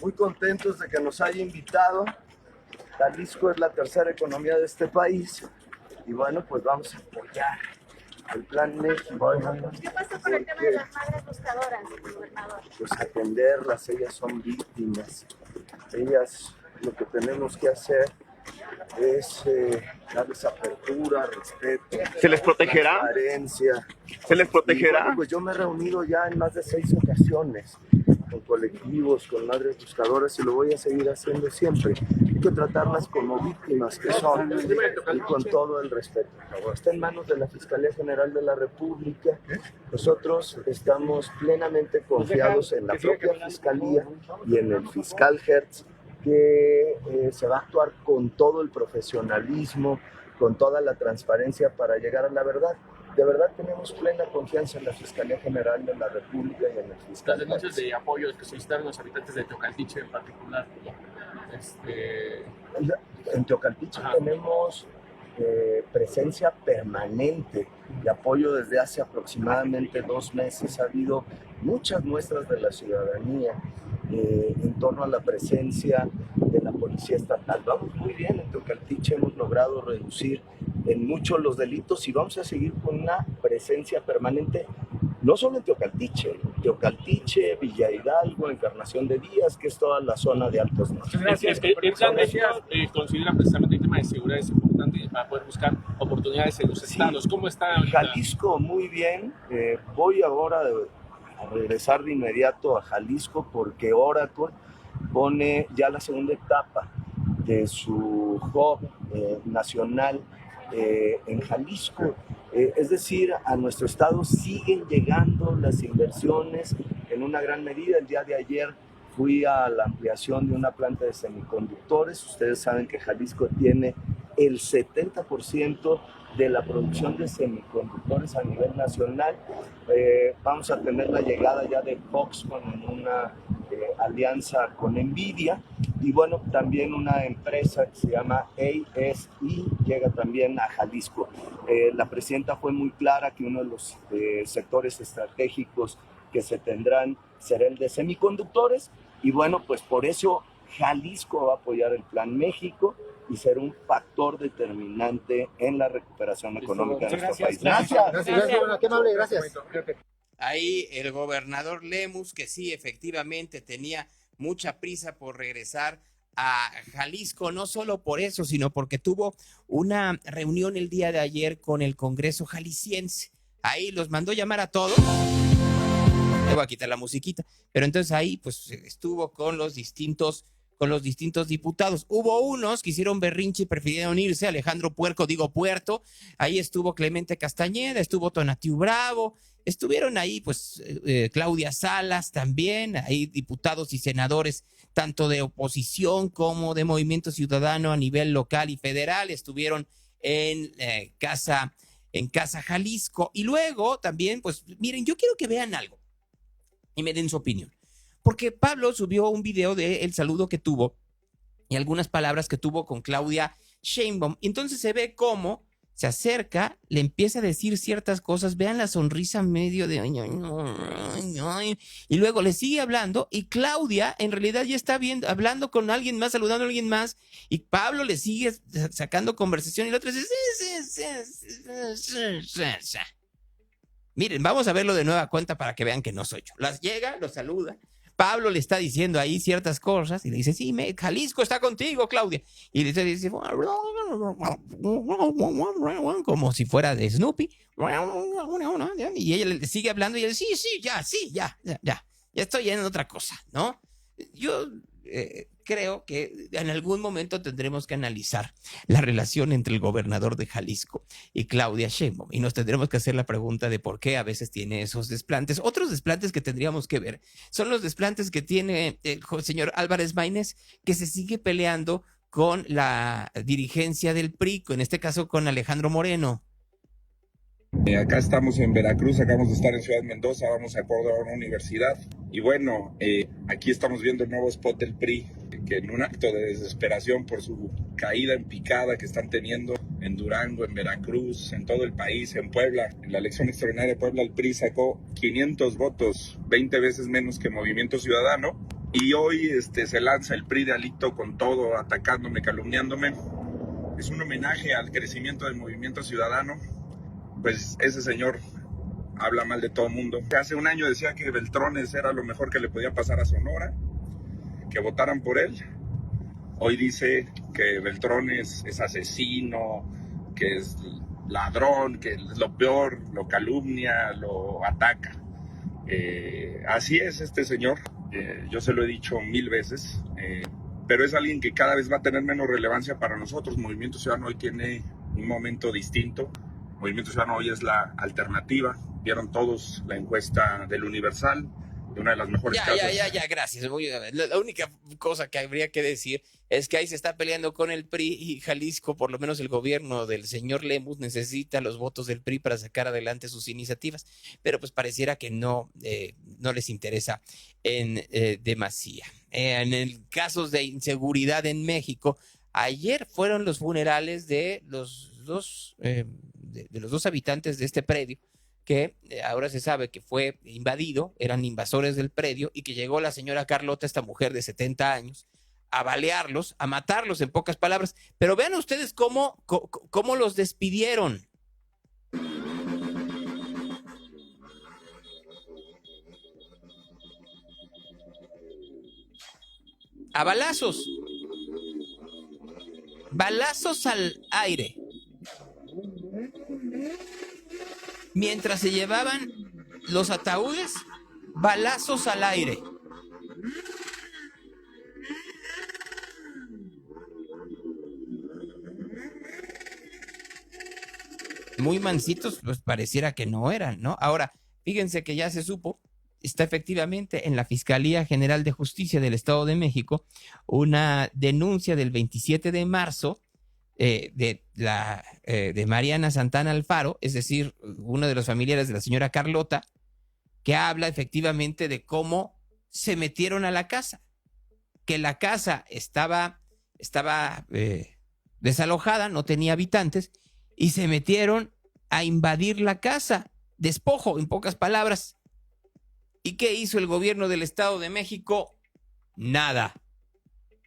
muy contentos de que nos haya invitado. Jalisco es la tercera economía de este país y bueno, pues vamos a apoyar el Plan México. ¿Qué pasó con el tema de las madres buscadoras, gobernador? Pues atenderlas, ellas son víctimas. Ellas, lo que tenemos que hacer es darles apertura, respeto. ¿Se les protegerá? Transparencia. ¿Se les protegerá? Y bueno, pues yo me he reunido ya en más de 6 ocasiones con colectivos, con madres buscadoras y lo voy a seguir haciendo siempre. Hay que tratarlas como víctimas que son y con todo el respeto. Está en manos de la Fiscalía General de la República. Nosotros estamos plenamente confiados en la propia Fiscalía y en el fiscal Hertz, que se va a actuar con todo el profesionalismo, con toda la transparencia para llegar a la verdad. De verdad tenemos plena confianza en la Fiscalía General de la República y en el fiscal. Las denuncias de apoyo que solicitaron los habitantes de Teocaltiche en particular. En Teocaltiche tenemos presencia permanente de apoyo desde hace aproximadamente 2 meses. Ha habido muchas muestras de la ciudadanía en torno a la presencia de la policía estatal. Vamos muy bien, en Teocaltiche hemos logrado reducir en mucho los delitos y vamos a seguir con una presencia permanente, no solo en Teocaltiche, Villa Hidalgo, Encarnación de Díaz, que es toda la zona de Altos Norte. Gracias. El Plan México considera precisamente el tema de seguridad es importante para poder buscar oportunidades en los estados. ¿Cómo está ahorita? Jalisco, muy bien. Voy ahora regresar de inmediato a Jalisco porque Oracle pone ya la segunda etapa de su hub nacional en Jalisco. Es decir, a nuestro estado siguen llegando las inversiones en una gran medida. El día de ayer fui a la ampliación de una planta de semiconductores. Ustedes saben que Jalisco tiene el 70% de la producción de semiconductores a nivel nacional. Vamos a tener la llegada ya de Foxconn en una alianza con NVIDIA, y bueno, también una empresa que se llama ASI llega también a Jalisco. La presidenta fue muy clara que uno de los sectores estratégicos que se tendrán será el de semiconductores, y bueno, pues por eso Jalisco va a apoyar el Plan México y ser un factor determinante en la recuperación económica de nuestro país. Gracias. Qué amable, gracias. Ahí el gobernador Lemus, que sí, efectivamente tenía mucha prisa por regresar a Jalisco, no solo por eso, sino porque tuvo una reunión el día de ayer con el Congreso jalisciense. Ahí los mandó llamar a todos. Le voy a quitar la musiquita. Pero entonces ahí pues estuvo con los distintos diputados. Hubo unos que hicieron berrinche y prefirieron irse. Alejandro Puerto. Ahí estuvo Clemente Castañeda, estuvo Tonatiu Bravo. Estuvieron ahí, pues, Claudia Salas también, ahí diputados y senadores, tanto de oposición como de Movimiento Ciudadano a nivel local y federal, estuvieron en Casa Jalisco. Y luego también, pues, miren, yo quiero que vean algo y me den su opinión. Porque Pablo subió un video del saludo que tuvo y algunas palabras que tuvo con Claudia Sheinbaum. Y entonces se ve cómo se acerca, le empieza a decir ciertas cosas, vean la sonrisa medio de y luego le sigue hablando y Claudia en realidad ya está hablando con alguien más, saludando a alguien más, y Pablo le sigue sacando conversación y el otro dice sí. Miren, vamos a verlo de nueva cuenta para que vean que no soy yo. Llega, lo saluda. Pablo le está diciendo ahí ciertas cosas y le dice, sí, Jalisco está contigo, Claudia. Y le dice, como si fuera de Snoopy. Y ella le sigue hablando y él, sí, ya estoy en otra cosa, ¿no? Yo creo que en algún momento tendremos que analizar la relación entre el gobernador de Jalisco y Claudia Sheinbaum y nos tendremos que hacer la pregunta de por qué a veces tiene esos desplantes. Otros desplantes que tendríamos que ver son los desplantes que tiene el señor Álvarez Maínez, que se sigue peleando con la dirigencia del PRI, en este caso con Alejandro Moreno. Acá estamos en Veracruz, acabamos de estar en Ciudad Mendoza, vamos a Córdoba a una universidad y bueno, aquí estamos viendo el nuevo spot del PRI, que en un acto de desesperación por su caída en picada que están teniendo en Durango, en Veracruz, en todo el país, en Puebla, en la elección extraordinaria de Puebla el PRI sacó 500 votos, 20 veces menos que Movimiento Ciudadano, y hoy se lanza el PRI de alito con todo, atacándome, calumniándome. Es un homenaje al crecimiento del Movimiento Ciudadano. Pues ese señor habla mal de todo el mundo. Hace un año decía que Beltrones era lo mejor que le podía pasar a Sonora, que votaran por él. Hoy dice que Beltrones es asesino, que es ladrón, que es lo peor, lo calumnia, lo ataca. Así es este señor, yo se lo he dicho 1000 veces, pero es alguien que cada vez va a tener menos relevancia para nosotros. Movimiento Ciudadano hoy tiene un momento distinto. Movimiento Ciudadano hoy es la alternativa. Vieron todos la encuesta del Universal, de una de las mejores casas. Ya, gracias. La única cosa que habría que decir es que ahí se está peleando con el PRI y Jalisco, por lo menos el gobierno del señor Lemus necesita los votos del PRI para sacar adelante sus iniciativas, pero pues pareciera que no les interesa en demasía. En el caso de inseguridad en México, ayer fueron los funerales de los dos habitantes de este predio, que ahora se sabe que fue invadido, eran invasores del predio, y que llegó la señora Carlota, esta mujer de 70 años, a balearlos, a matarlos, en pocas palabras. Pero vean ustedes cómo los despidieron. A balazos. Balazos al aire. Mientras se llevaban los ataúdes balazos al aire. Muy mansitos, pues pareciera que no eran, ¿no? Ahora, fíjense que ya se supo, está efectivamente en la Fiscalía General de Justicia del Estado de México una denuncia del 27 de marzo de Mariana Santana Alfaro, es decir, uno de los familiares de la señora Carlota, que habla efectivamente de cómo se metieron a la casa, que la casa estaba desalojada, no tenía habitantes, y se metieron a invadir la casa, despojo, en pocas palabras. ¿Y qué hizo el gobierno del Estado de México? Nada,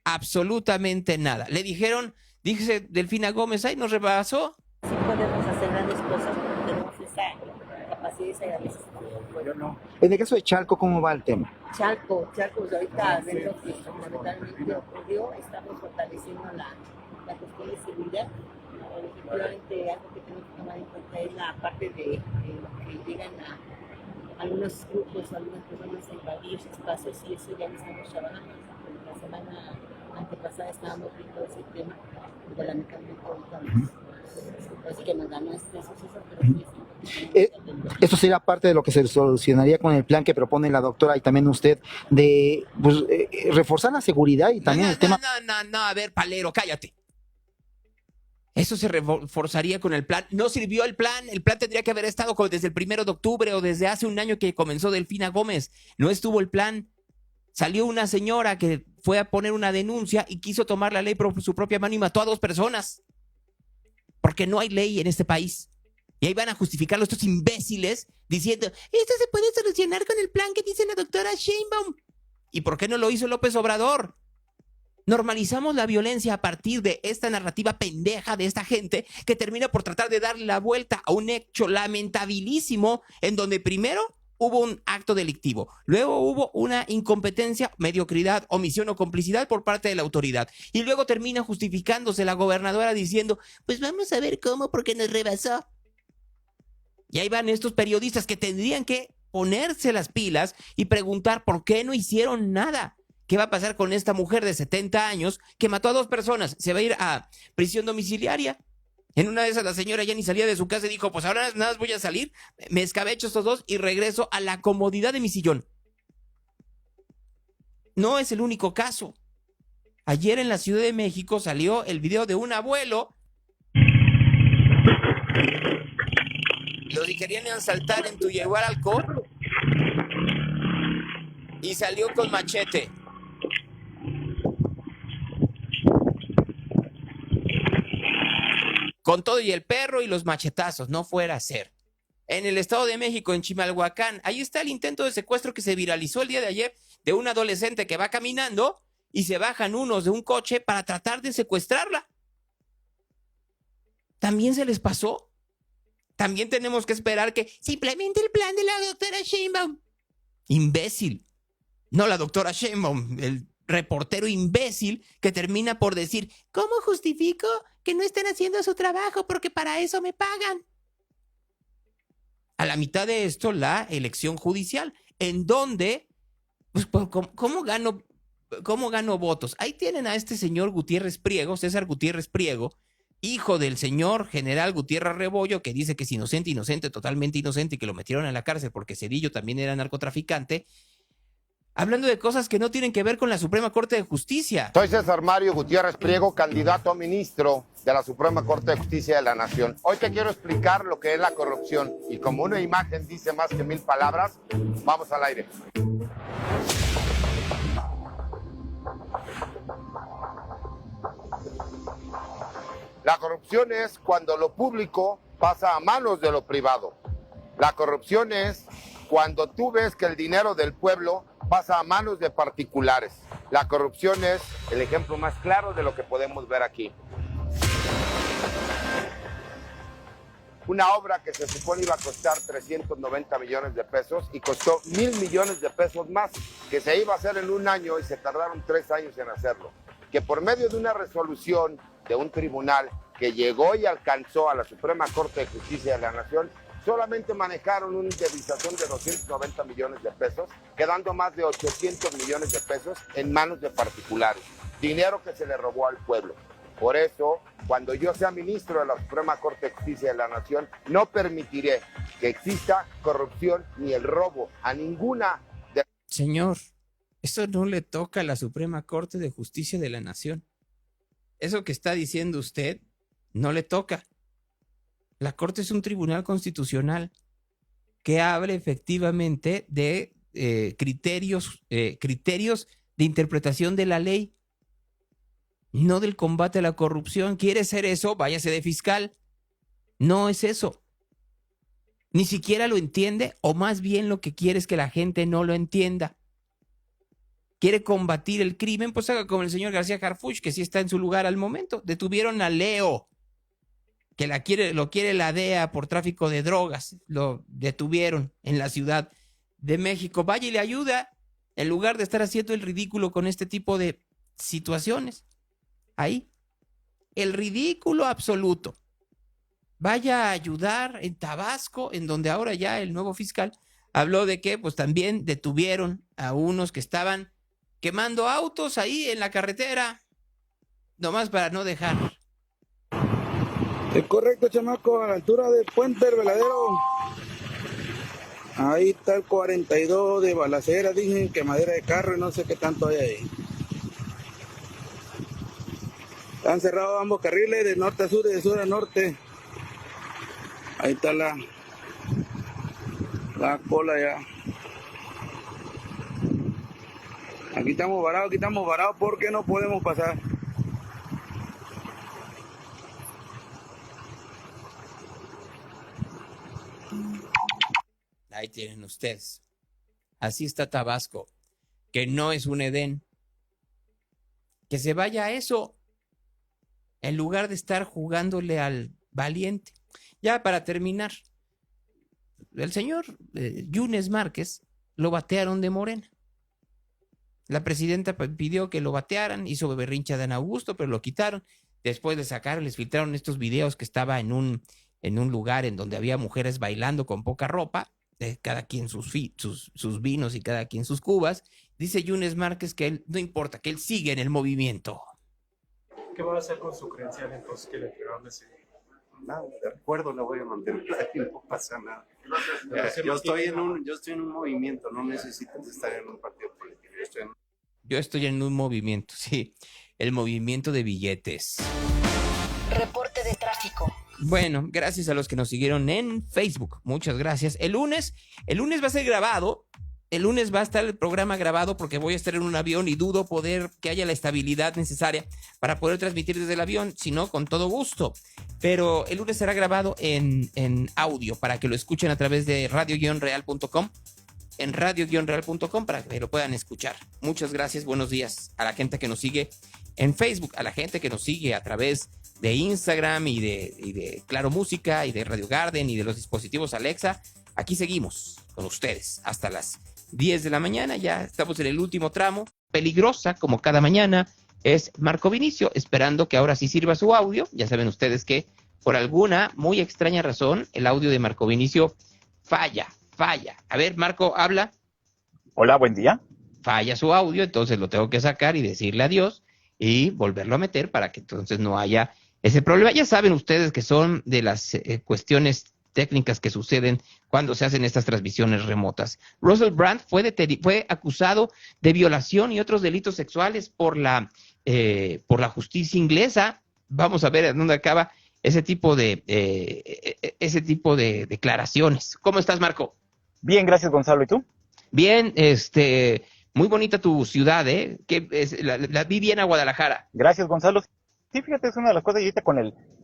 absolutamente nada. Le dijeron, dice Delfina Gómez, ay, nos rebasó. Sí podemos hacer grandes cosas porque tenemos esa capacidad y esa grandeza. Pero no. En el caso de Chalco, ¿cómo va el tema? Chalco, pues ahorita dentro que fundamentalmente ocurrió, estamos fortaleciendo la cuestión de seguridad. Efectivamente, algo que tenemos que tomar en cuenta es la parte de que llegan a algunos grupos, algunas personas a invadir espacios, y eso ya lo estamos trabajando. La semana antepasada estábamos viendo ese tema de la mecánica. Así que nos ganó este suceso, pero Esto sería parte de lo que se solucionaría con el plan que propone la doctora y también usted de reforzar la seguridad y también el tema... No, a ver, Palero, cállate. Eso se reforzaría con el plan. No sirvió el plan tendría que haber estado desde el 1 de octubre o desde hace un año que comenzó Delfina Gómez. No estuvo el plan. Salió una señora que fue a poner una denuncia y quiso tomar la ley por su propia mano y mató a 2 personas. Porque no hay ley en este país. Y ahí van a justificarlo estos imbéciles diciendo, esto se puede solucionar con el plan que dice la doctora Sheinbaum. ¿Y por qué no lo hizo López Obrador? Normalizamos la violencia a partir de esta narrativa pendeja de esta gente que termina por tratar de darle la vuelta a un hecho lamentabilísimo en donde primero hubo un acto delictivo, luego hubo una incompetencia, mediocridad, omisión o complicidad por parte de la autoridad y luego termina justificándose la gobernadora diciendo, pues vamos a ver cómo porque nos rebasó. Y ahí van estos periodistas que tendrían que ponerse las pilas y preguntar por qué no hicieron nada. ¿Qué va a pasar con esta mujer de 70 años que mató a 2 personas? ¿Se va a ir a prisión domiciliaria? En una de esas la señora ya ni salía de su casa y dijo, pues ahora nada más voy a salir, me escabecho estos 2 y regreso a la comodidad de mi sillón. No es el único caso. Ayer en la Ciudad de México salió el video de un abuelo. Los querían asaltar en Tuyehuaralco y salió con machete. Con todo y el perro y los machetazos, no fuera a ser. En el Estado de México, en Chimalhuacán, ahí está el intento de secuestro que se viralizó el día de ayer de un adolescente que va caminando y se bajan unos de un coche para tratar de secuestrarla. ¿También se les pasó? También tenemos que esperar que simplemente el plan de la doctora Sheinbaum. Imbécil. No la doctora Sheinbaum, el reportero imbécil que termina por decir, ¿cómo justifico que no estén haciendo su trabajo? Porque para eso me pagan. A la mitad de esto, la elección judicial, en donde, pues, ¿cómo gano votos? Ahí tienen a este señor Gutiérrez Priego, César Gutiérrez Priego, hijo del señor general Gutiérrez Rebollo, que dice que es inocente, totalmente inocente, y que lo metieron a la cárcel porque Cedillo también era narcotraficante, hablando de cosas que no tienen que ver con la Suprema Corte de Justicia. Soy César Mario Gutiérrez Priego, candidato a ministro de la Suprema Corte de Justicia de la Nación. Hoy te quiero explicar lo que es la corrupción y como una imagen dice más que 1000 palabras, vamos al aire. La corrupción es cuando lo público pasa a manos de lo privado. La corrupción es cuando tú ves que el dinero del pueblo pasa a manos de particulares. La corrupción es el ejemplo más claro de lo que podemos ver aquí. Una obra que se supone iba a costar 390 millones de pesos y costó 1,000 millones de pesos más, que se iba a hacer en un año y se tardaron 3 años en hacerlo. Que por medio de una resolución de un tribunal que llegó y alcanzó a la Suprema Corte de Justicia de la Nación, solamente manejaron una indemnización de 290 millones de pesos, quedando más de 800 millones de pesos en manos de particulares, dinero que se le robó al pueblo. Por eso, cuando yo sea ministro de la Suprema Corte de Justicia de la Nación, no permitiré que exista corrupción ni el robo a ninguna de... Señor, eso no le toca a la Suprema Corte de Justicia de la Nación. Eso que está diciendo usted no le toca. La Corte es un tribunal constitucional que habla efectivamente de criterios de interpretación de la ley, no del combate a la corrupción. ¿Quiere ser eso? Váyase de fiscal. No es eso. Ni siquiera lo entiende, o más bien lo que quiere es que la gente no lo entienda. ¿Quiere combatir el crimen? Pues haga como el señor García Harfuch, que sí está en su lugar al momento. Detuvieron a Leo, que lo quiere la DEA por tráfico de drogas. Lo detuvieron en la Ciudad de México. Vaya y le ayuda, en lugar de estar haciendo el ridículo con este tipo de situaciones. Ahí, el ridículo absoluto. Vaya a ayudar en Tabasco, en donde ahora ya el nuevo fiscal habló de que pues también detuvieron a unos que estaban quemando autos ahí en la carretera, nomás para no dejar. Es correcto, chamaco, a la altura del puente del Veladero. Ahí está el 42 de balacera, dicen quemadera de carro y no sé qué tanto hay ahí. Están cerrados ambos carriles de norte a sur y de sur a norte. Ahí está la cola ya. Aquí estamos varados porque no podemos pasar. Ahí tienen ustedes. Así está Tabasco, que no es un Edén. Que se vaya a eso, en lugar de estar jugándole al valiente. Ya para terminar, el señor Yunes Márquez lo batearon de Morena. La presidenta pidió que lo batearan, hizo berrinche a Dan Augusto, pero lo quitaron. Después de sacar, les filtraron estos videos que estaba en un lugar en donde había mujeres bailando con poca ropa, cada quien sus vinos y cada quien sus cubas. Dice Yunes Márquez que él, no importa, que él sigue en el movimiento. ¿Qué va a hacer con su credencial entonces que le entregaron ese? Nada, de acuerdo, la voy a mantener y no pasa nada. Yo estoy en un movimiento, no necesitas estar en un partido político. Yo estoy en un movimiento, sí, el movimiento de billetes. Reporte de tráfico. Bueno, gracias a los que nos siguieron en Facebook, muchas gracias. El lunes va a ser grabado. El lunes va a estar el programa grabado porque voy a estar en un avión y dudo que haya la estabilidad necesaria para poder transmitir desde el avión, sino con todo gusto. Pero el lunes será grabado en audio para que lo escuchen a través de radio-real.com, en radio-real.com para que lo puedan escuchar. Muchas gracias, buenos días a la gente que nos sigue en Facebook, a la gente que nos sigue a través de Instagram y de Claro Música y de Radio Garden y de los dispositivos Alexa. Aquí seguimos con ustedes hasta las 10 de la mañana, ya estamos en el último tramo. Peligrosa, como cada mañana, es Marco Vinicio, esperando que ahora sí sirva su audio. Ya saben ustedes que por alguna muy extraña razón, el audio de Marco Vinicio falla. A ver, Marco, habla. Hola, buen día. Falla su audio, entonces lo tengo que sacar y decirle adiós y volverlo a meter para que entonces no haya ese problema. Ya saben ustedes que son de las cuestiones técnicas que suceden cuando se hacen estas transmisiones remotas. Russell Brand fue acusado de violación y otros delitos sexuales por la justicia inglesa. Vamos a ver en dónde acaba ese tipo de declaraciones. ¿Cómo estás, Marco? Bien, gracias, Gonzalo. ¿Y tú? Bien, muy bonita tu ciudad, ¿eh? La vi bien a Guadalajara. Gracias, Gonzalo. Sí, fíjate, es una de las cosas, y ahorita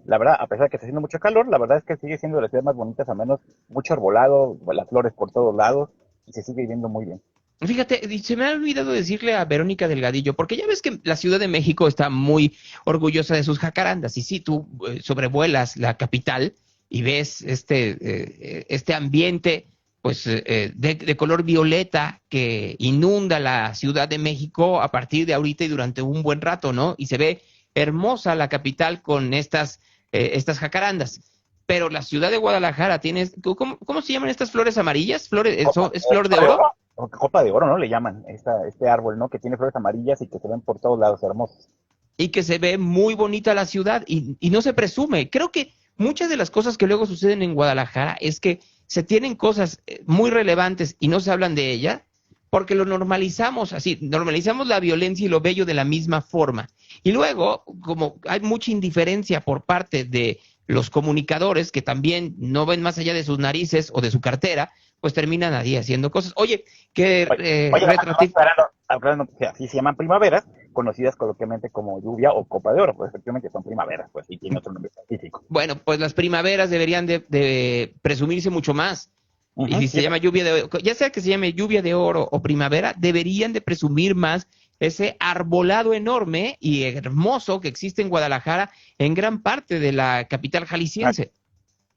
la verdad, a pesar de que está haciendo mucho calor, la verdad es que sigue siendo de las ciudades más bonitas, a menos mucho arbolado, las flores por todos lados, y se sigue viviendo muy bien. Fíjate, se me ha olvidado decirle a Verónica Delgadillo, porque ya ves que la Ciudad de México está muy orgullosa de sus jacarandas, y sí, tú sobrevuelas la capital y ves este ambiente pues de color violeta que inunda la Ciudad de México a partir de ahorita y durante un buen rato, ¿no? Y se ve hermosa la capital con estas jacarandas. pero la ciudad de Guadalajara tiene, ¿cómo se llaman estas flores amarillas? ¿Es flor de oro? Copa de oro, ¿no? Le llaman este árbol, ¿no? Que tiene flores amarillas y que se ven por todos lados, hermosos. Y que se ve muy bonita la ciudad y no se presume. Creo que muchas de las cosas que luego suceden en Guadalajara es que se tienen cosas muy relevantes y no se hablan de ellas porque lo normalizamos así, normalizamos la violencia y lo bello de la misma forma. Y luego, como hay mucha indiferencia por parte de los comunicadores que también no ven más allá de sus narices o de su cartera, pues terminan ahí haciendo cosas. Oye, así se llaman primaveras, conocidas coloquialmente como lluvia o copa de oro, pues efectivamente son primaveras, pues y tiene otro nombre científico. Bueno, pues las primaveras deberían de presumirse mucho más. Y si se llama lluvia de oro, ya sea que se llame lluvia de oro o primavera, deberían de presumir más ese arbolado enorme y hermoso que existe en Guadalajara, en gran parte de la capital jalisciense.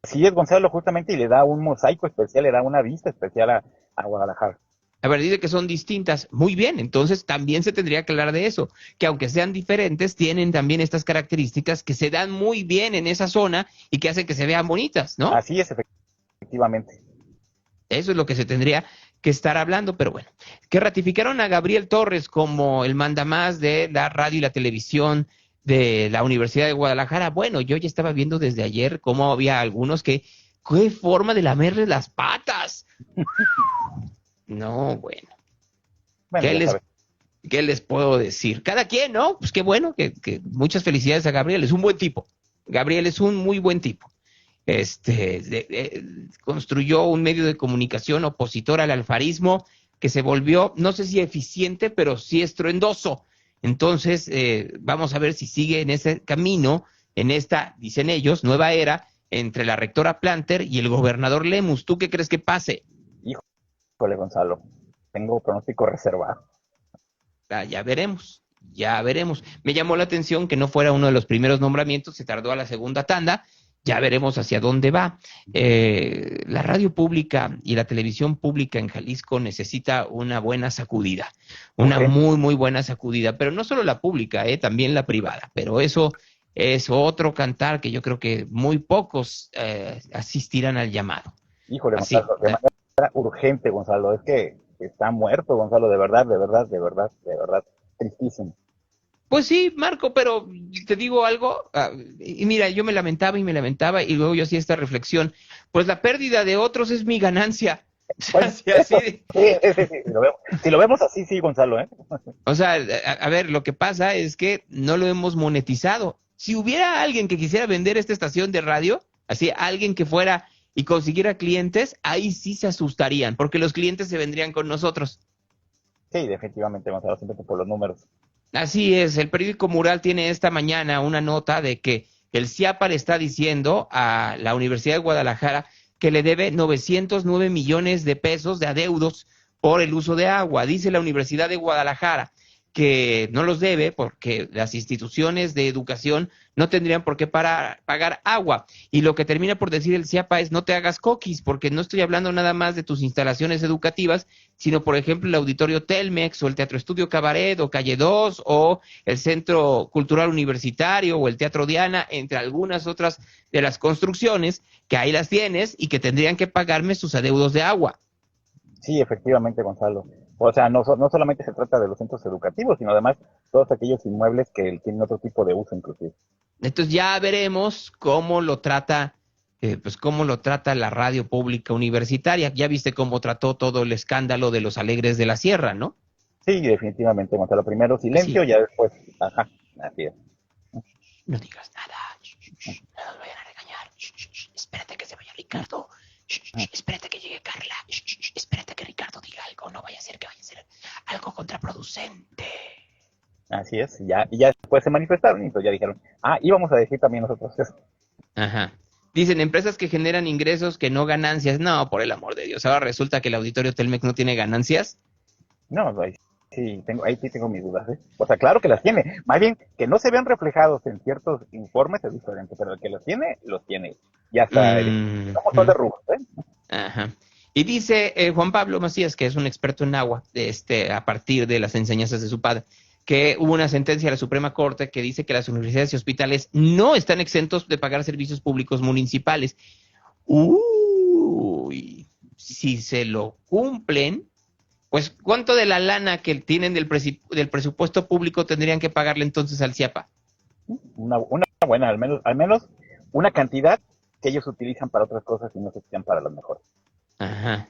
Así es, Gonzalo, justamente, y le da un mosaico especial, le da una vista especial a Guadalajara. A ver, dice que son distintas. Muy bien, entonces también se tendría que hablar de eso, que aunque sean diferentes, tienen también estas características que se dan muy bien en esa zona y que hacen que se vean bonitas, ¿no? Así es, efectivamente. Eso es lo que se tendría que estar hablando, pero bueno, que ratificaron a Gabriel Torres como el mandamás de la radio y la televisión de la Universidad de Guadalajara. Bueno, yo ya estaba viendo desde ayer cómo había algunos que, qué forma de lamerles las patas. No, bueno. ¿Qué les puedo decir? Cada quien, ¿no? Pues qué bueno, que muchas felicidades a Gabriel, es un buen tipo. Gabriel es un muy buen tipo. Construyó un medio de comunicación opositor al alfarismo que se volvió, no sé si eficiente, pero sí estruendoso. Entonces, vamos a ver si sigue en ese camino, en esta, dicen ellos, nueva era entre la rectora Planter y el gobernador Lemus. ¿Tú qué crees que pase? Híjole, Gonzalo, tengo pronóstico reservado. Ya veremos. Me llamó la atención que no fuera uno de los primeros nombramientos, se tardó a la segunda tanda. Ya veremos hacia dónde va. La radio pública y la televisión pública en Jalisco necesita una buena sacudida, una muy, muy buena sacudida, pero no solo la pública, también la privada, pero eso es otro cantar que yo creo que muy pocos asistirán al llamado. Híjole, Gonzalo, de manera urgente, Gonzalo, es que está muerto, Gonzalo, de verdad, tristísimo. Pues sí, Marco, pero te digo algo, y mira, yo me lamentaba y luego yo hacía esta reflexión, pues la pérdida de otros es mi ganancia. Pues, sí, si lo vemos así, sí, Gonzalo, ¿eh? O sea, a ver, lo que pasa es que no lo hemos monetizado. Si hubiera alguien que quisiera vender esta estación de radio, así, alguien que fuera y consiguiera clientes, ahí sí se asustarían, porque los clientes se vendrían con nosotros. Sí, definitivamente, Gonzalo, siempre por los números. Así es, el periódico Mural tiene esta mañana una nota de que el CIAPA le está diciendo a la Universidad de Guadalajara que le debe 909 millones de pesos de adeudos por el uso de agua. Dice la Universidad de Guadalajara que no los debe porque las instituciones de educación no tendrían por qué pagar agua. Y lo que termina por decir el CIAPA es no te hagas coquis, porque no estoy hablando nada más de tus instalaciones educativas, sino por ejemplo el Auditorio Telmex o el Teatro Estudio Cabaret o Calle 2 o el Centro Cultural Universitario o el Teatro Diana, entre algunas otras de las construcciones que ahí las tienes y que tendrían que pagarme sus adeudos de agua. Sí, efectivamente, Gonzalo. O sea, no solamente se trata de los centros educativos, sino además todos aquellos inmuebles que tienen otro tipo de uso, inclusive. Entonces ya veremos cómo lo trata, cómo lo trata la radio pública universitaria. Ya viste cómo trató todo el escándalo de los Alegres de la Sierra, ¿no? Sí, definitivamente, Gonzalo. Primero silencio, ya después, ajá, así es. No digas nada, no nos vayan a regañar. Espérate que se vaya Ricardo. Espérate que llegue Carla. Espérate que Ricardo diga algo. No vaya a ser que vaya a ser algo contraproducente. Así es. Y ya después se manifestaron y entonces ya dijeron, íbamos a decir también nosotros eso. Ajá. Dicen, empresas que generan ingresos que no ganancias. No, por el amor de Dios. Ahora resulta que el Auditorio Telmex no tiene ganancias. No, ahí sí tengo mis dudas, ¿eh? O sea, claro que las tiene. Más bien, que no se vean reflejados en ciertos informes es diferente, pero el que los tiene. Ya está. Un montón de rubros, ¿eh? Ajá. Y dice Juan Pablo Macías, que es un experto en agua, a partir de las enseñanzas de su padre, que hubo una sentencia de la Suprema Corte que dice que las universidades y hospitales no están exentos de pagar servicios públicos municipales. Uy, si se lo cumplen, pues ¿cuánto de la lana que tienen del presupuesto público tendrían que pagarle entonces al CIAPA? Una buena, al menos una cantidad que ellos utilizan para otras cosas y no se utilizan para las mejores. Ajá.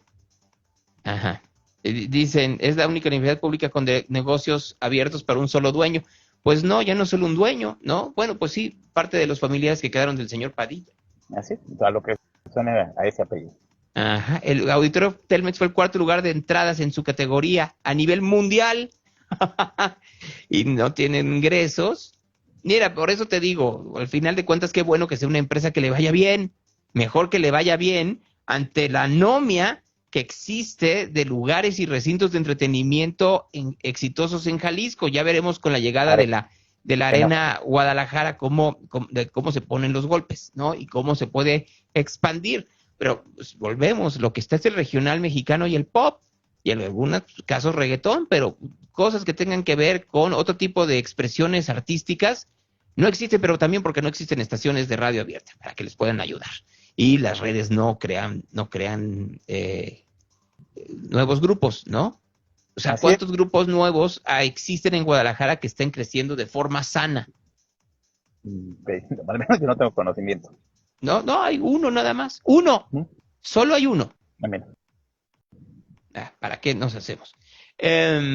Dicen, es la única universidad pública con negocios abiertos para un solo dueño. Pues no, ya no es solo un dueño, ¿no? Bueno, pues sí, parte de los familiares que quedaron del señor Padilla. Así, a lo que suena a ese apellido. Ajá, el auditorio Telmex fue el 4º lugar de entradas en su categoría a nivel mundial y no tienen ingresos. Mira, por eso te digo, al final de cuentas, qué bueno que sea una empresa que le vaya bien, mejor que le vaya bien ante la anomia que existe de lugares y recintos de entretenimiento exitosos en Jalisco. Ya veremos con la llegada de la Arena Guadalajara cómo se ponen los golpes, ¿no? Y cómo se puede expandir. Pero pues, volvemos, lo que está es el regional mexicano y el pop, y en algunos casos reggaetón, pero cosas que tengan que ver con otro tipo de expresiones artísticas no existen, pero también porque no existen estaciones de radio abierta para que les puedan ayudar. Y las redes no crean nuevos grupos, ¿no? O sea, ¿cuántos grupos nuevos existen en Guadalajara que estén creciendo de forma sana? Al menos yo no tengo conocimiento. No, hay uno nada más. ¡Uno! Solo hay uno. Amén. ¿Para qué nos hacemos?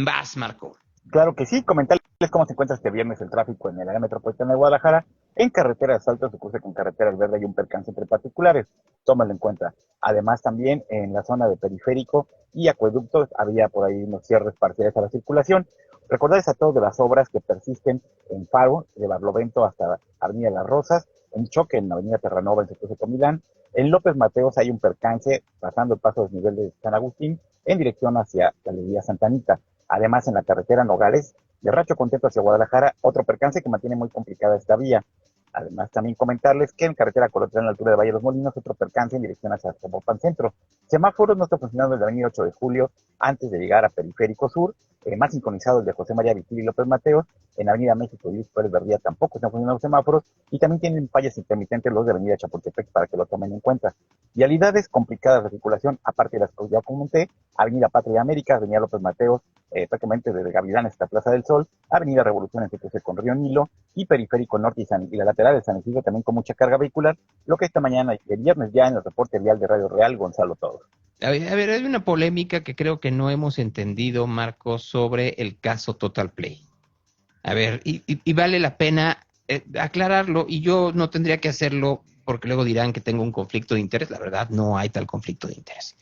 Vas, Marco. Claro que sí, comentarles cómo se encuentra este viernes el tráfico en el área metropolitana de Guadalajara. En carreteras altas se cruce con carreteras verdes y un percance entre particulares. Tómalo en cuenta. Además, también en la zona de periférico y acueductos había por ahí unos cierres parciales a la circulación. Recordarles a todos de las obras que persisten en Faro, de Barlovento hasta Avenida Las Rosas, en Choque, en Avenida Terranova, en Sector de Milán. En López Mateos hay un percance pasando el paso desnivel de San Agustín en dirección hacia Galería Santa Anita. Además, en la carretera Nogales, de Racho Contento hacia Guadalajara, otro percance que mantiene muy complicada esta vía. Además, también comentarles que en carretera Colotlán, a la altura de Valle de los Molinos, otro percance en dirección hacia Zapopan Centro. Semáforos no está funcionando desde la avenida 8 de Julio, antes de llegar a Periférico Sur, más sincronizado el de José María Vitil y López Mateos. En Avenida México y Luis Pérez Verdía tampoco están funcionando los semáforos, y también tienen fallas intermitentes los de Avenida Chapultepec para que lo tomen en cuenta. Vialidades complicadas de circulación, aparte de las que ya comenté: Avenida Patria y América, Avenida López Mateos, prácticamente desde Gavilán hasta Plaza del Sol, Avenida Revolución en CTC con Río Nilo, y Periférico Norte y la lateral de San Isidro también con mucha carga vehicular, lo que esta mañana de viernes ya en el reporte vial de Radio Real, Gonzalo Todo. A ver, hay una polémica que creo que no hemos entendido, Marcos, sobre el caso Total Play. A ver, y vale la pena aclararlo, y yo no tendría que hacerlo porque luego dirán que tengo un conflicto de interés. La verdad, no hay tal conflicto de interés.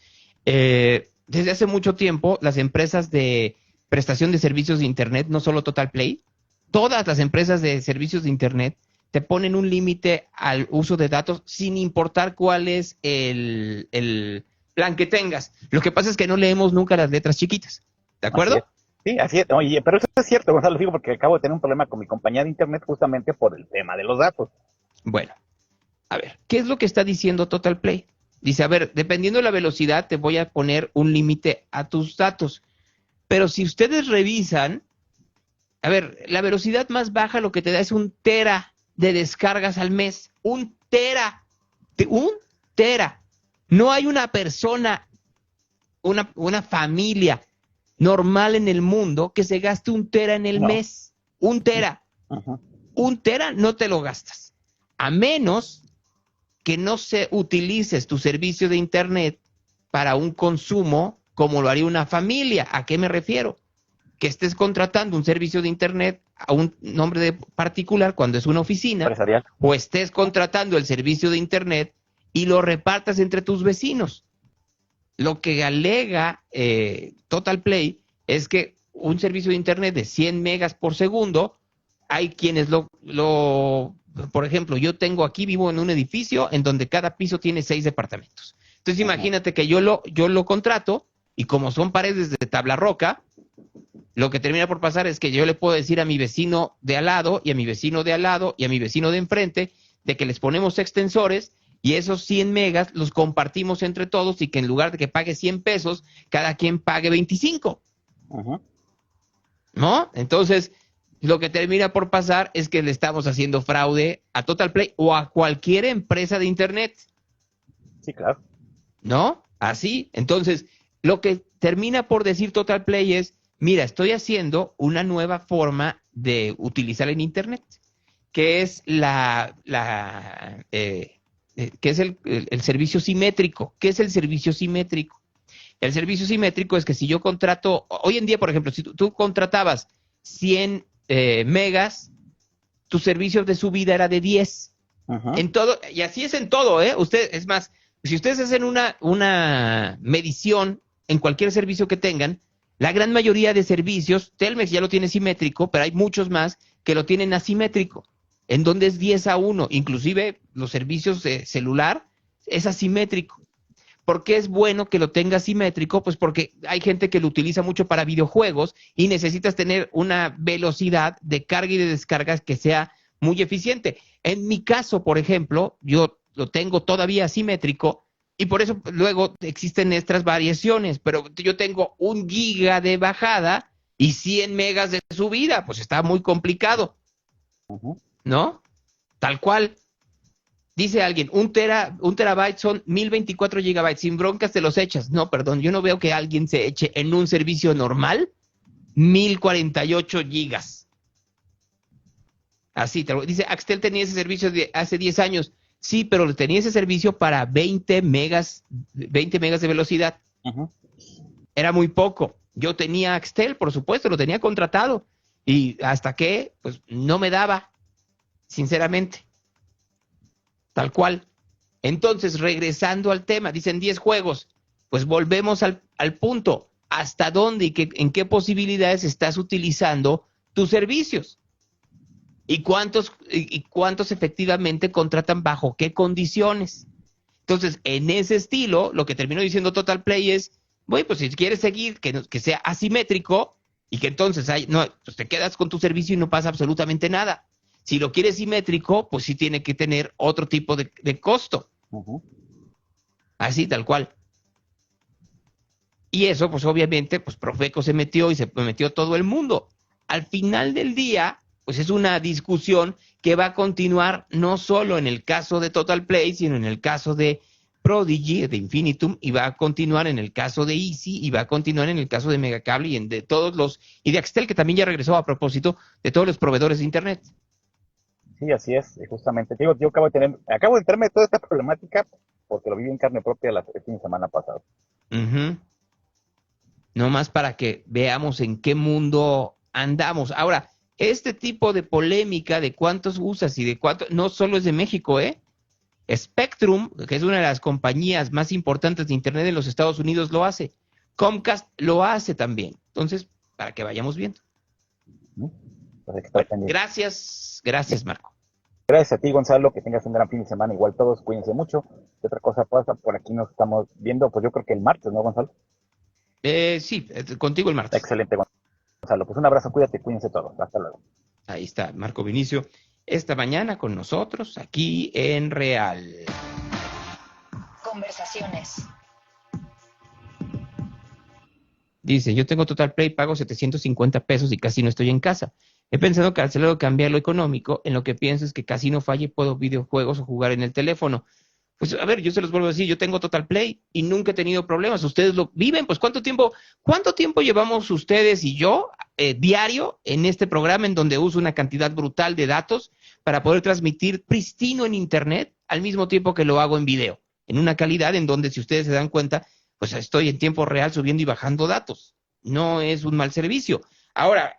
Desde hace mucho tiempo, las empresas de prestación de servicios de Internet, no solo Total Play, todas las empresas de servicios de Internet te ponen un límite al uso de datos sin importar cuál es el plan que tengas. Lo que pasa es que no leemos nunca las letras chiquitas. ¿De acuerdo? Sí, así es. Oye, pero eso es cierto, Gonzalo, digo, porque acabo de tener un problema con mi compañía de Internet justamente por el tema de los datos. Bueno, a ver, ¿qué es lo que está diciendo Total Play? Dice, a ver, dependiendo de la velocidad, te voy a poner un límite a tus datos. Pero si ustedes revisan, a ver, la velocidad más baja lo que te da es 1 tera de descargas al mes. 1 tera. 1 tera. No hay una persona, una familia normal en el mundo que se gaste 1 tera en el mes. 1 tera. 1 tera no te lo gastas. A menos que no se utilices tu servicio de Internet para un consumo como lo haría una familia. ¿A qué me refiero? Que estés contratando un servicio de Internet a un nombre de particular cuando es una oficina, o estés contratando el servicio de Internet y lo repartas entre tus vecinos. Lo que alega Total Play es que un servicio de Internet de 100 megas por segundo, hay quienes por ejemplo, yo vivo en un edificio en donde cada piso tiene 6 departamentos. Entonces imagínate que yo lo contrato, y como son paredes de tabla roca, lo que termina por pasar es que yo le puedo decir a mi vecino de al lado, y a mi vecino de al lado, y a mi vecino de enfrente, de que les ponemos extensores, y esos 100 megas los compartimos entre todos, y que en lugar de que pague 100 pesos, cada quien pague 25. ¿No? Entonces, lo que termina por pasar es que le estamos haciendo fraude a Total Play o a cualquier empresa de internet. Sí, claro. ¿No? Así. Entonces, lo que termina por decir Total Play es, mira, estoy haciendo una nueva forma de utilizar el internet, que es que es el servicio simétrico. ¿Qué es el servicio simétrico? El servicio simétrico es que si yo contrato, hoy en día, por ejemplo, si tú contratabas 100 megas, tu servicio de subida era de 10. En todo, y así es en todo, ¿eh? Es más, si ustedes hacen una medición en cualquier servicio que tengan, la gran mayoría de servicios, Telmex ya lo tiene simétrico, pero hay muchos más que lo tienen asimétrico, en donde es 10-1, inclusive los servicios de celular es asimétrico. ¿Por qué es bueno que lo tenga simétrico? Pues porque hay gente que lo utiliza mucho para videojuegos y necesitas tener una velocidad de carga y de descargas que sea muy eficiente. En mi caso, por ejemplo, yo lo tengo todavía asimétrico y por eso luego existen estas variaciones, pero yo tengo 1 giga de bajada y 100 megas de subida, pues está muy complicado, ¿no? Tal cual. Dice alguien, un terabyte son 1024 gigabytes, sin broncas te los echas. No, perdón, yo no veo que alguien se eche en un servicio normal 1048 gigas. Así, dice, Axtel tenía ese servicio hace 10 años. Sí, pero tenía ese servicio para 20 megas de velocidad. Era muy poco. Yo tenía Axtel, por supuesto, lo tenía contratado. Y hasta que, pues, no me daba, sinceramente. Tal cual. Entonces, regresando al tema, dicen 10 juegos. Pues volvemos al punto. ¿Hasta dónde y en qué posibilidades estás utilizando tus servicios? ¿Y cuántos efectivamente contratan bajo qué condiciones? Entonces, en ese estilo, lo que terminó diciendo Total Play es, bueno, pues si quieres seguir, que sea asimétrico y que entonces pues te quedas con tu servicio y no pasa absolutamente nada. Si lo quieres simétrico, pues sí tiene que tener otro tipo de costo. Así, tal cual. Y eso, pues obviamente, pues Profeco se metió y se metió todo el mundo. Al final del día, pues es una discusión que va a continuar no solo en el caso de Total Play, sino en el caso de Prodigy, de Infinitum, y va a continuar en el caso de Easy, y va a continuar en el caso de Megacable y y de Axtel, que también ya regresó a propósito de todos los proveedores de internet. Sí, así es, justamente. Digo, yo acabo de enterarme de toda esta problemática porque lo viví en carne propia el fin de semana pasado. No más para que veamos en qué mundo andamos. Ahora, este tipo de polémica de cuántos usas y de cuánto, no solo es de México, ¿eh? Spectrum, que es una de las compañías más importantes de internet en los Estados Unidos, lo hace. Comcast lo hace también. Entonces, para que vayamos viendo. Gracias, Marco. Gracias a ti, Gonzalo, que tengas un gran fin de semana. Igual todos, cuídense mucho. ¿Qué otra cosa pasa? Por aquí nos estamos viendo, pues yo creo que el martes, ¿no, Gonzalo? Sí, contigo el martes. Excelente, Gonzalo. Pues un abrazo, cuídate, cuídense todos. Hasta luego. Ahí está, Marco Vinicio, esta mañana con nosotros, aquí en Real. Conversaciones. Dice, yo tengo Total Play, pago 750 pesos y casi no estoy en casa. He pensado cancelar o cambiar lo económico, en lo que pienso es que casi no falle, puedo videojuegos o jugar en el teléfono. Pues a ver, yo se los vuelvo a decir, yo tengo Total Play y nunca he tenido problemas. Ustedes lo viven, pues ¿cuánto tiempo llevamos ustedes y yo diario en este programa en donde uso una cantidad brutal de datos para poder transmitir pristino en internet al mismo tiempo que lo hago en video? En una calidad en donde, si ustedes se dan cuenta, pues estoy en tiempo real subiendo y bajando datos. No es un mal servicio. Ahora,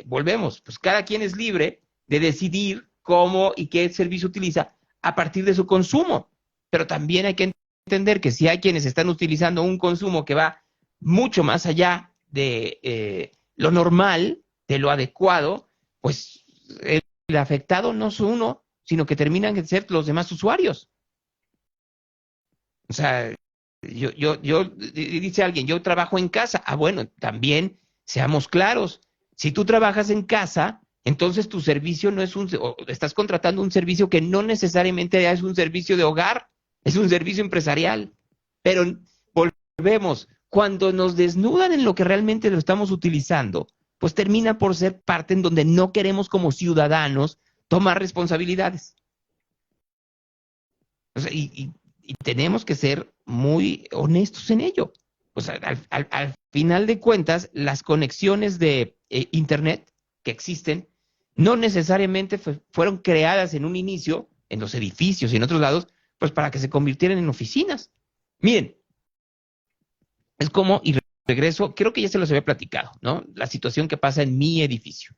volvemos, pues cada quien es libre de decidir cómo y qué servicio utiliza a partir de su consumo. Pero también hay que entender que si hay quienes están utilizando un consumo que va mucho más allá de lo normal, de lo adecuado, pues el afectado no es uno, sino que terminan de ser los demás usuarios. O sea, dice alguien, yo trabajo en casa. Ah, bueno, también seamos claros. Si tú trabajas en casa, entonces tu servicio no es estás contratando un servicio que no necesariamente es un servicio de hogar, es un servicio empresarial. Pero volvemos, cuando nos desnudan en lo que realmente lo estamos utilizando, pues termina por ser parte en donde no queremos como ciudadanos tomar responsabilidades. O sea, y tenemos que ser muy honestos en ello. O sea, al final de cuentas, las conexiones de Internet que existen no necesariamente fueron creadas en un inicio, en los edificios y en otros lados, pues para que se convirtieran en oficinas. Miren, es como, y regreso, creo que ya se los había platicado, ¿no? La situación que pasa en mi edificio.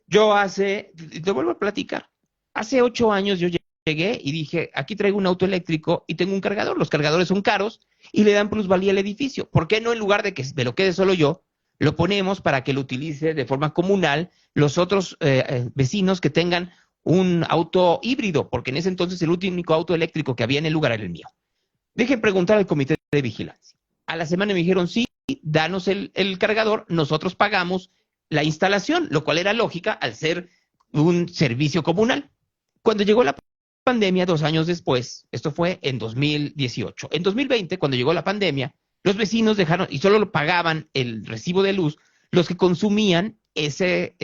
Te vuelvo a platicar, hace 8 años yo llegué y dije, aquí traigo un auto eléctrico y tengo un cargador. Los cargadores son caros y le dan plusvalía al edificio. ¿Por qué no, en lugar de que me lo quede solo yo, lo ponemos para que lo utilice de forma comunal los otros vecinos que tengan un auto híbrido? Porque en ese entonces el único auto eléctrico que había en el lugar era el mío. Dejen preguntar al comité de vigilancia. A la semana me dijeron, sí, danos el cargador, nosotros pagamos la instalación, lo cual era lógica al ser un servicio comunal. Cuando llegó la pandemia 2 años después, esto fue en 2018, en 2020, cuando llegó la pandemia, los vecinos dejaron, y solo lo pagaban el recibo de luz, los que consumían ese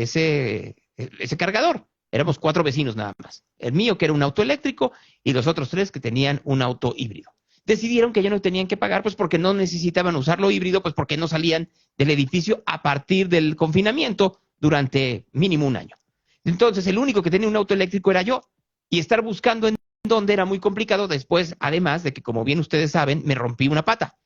cargador. Éramos 4 vecinos nada más. El mío, que era un auto eléctrico, y los otros 3 que tenían un auto híbrido. Decidieron que ya no tenían que pagar, pues porque no necesitaban usarlo híbrido, pues porque no salían del edificio a partir del confinamiento durante mínimo 1 año. Entonces, el único que tenía un auto eléctrico era yo, y estar buscando en dónde era muy complicado después, además de que, como bien ustedes saben, me rompí una pata.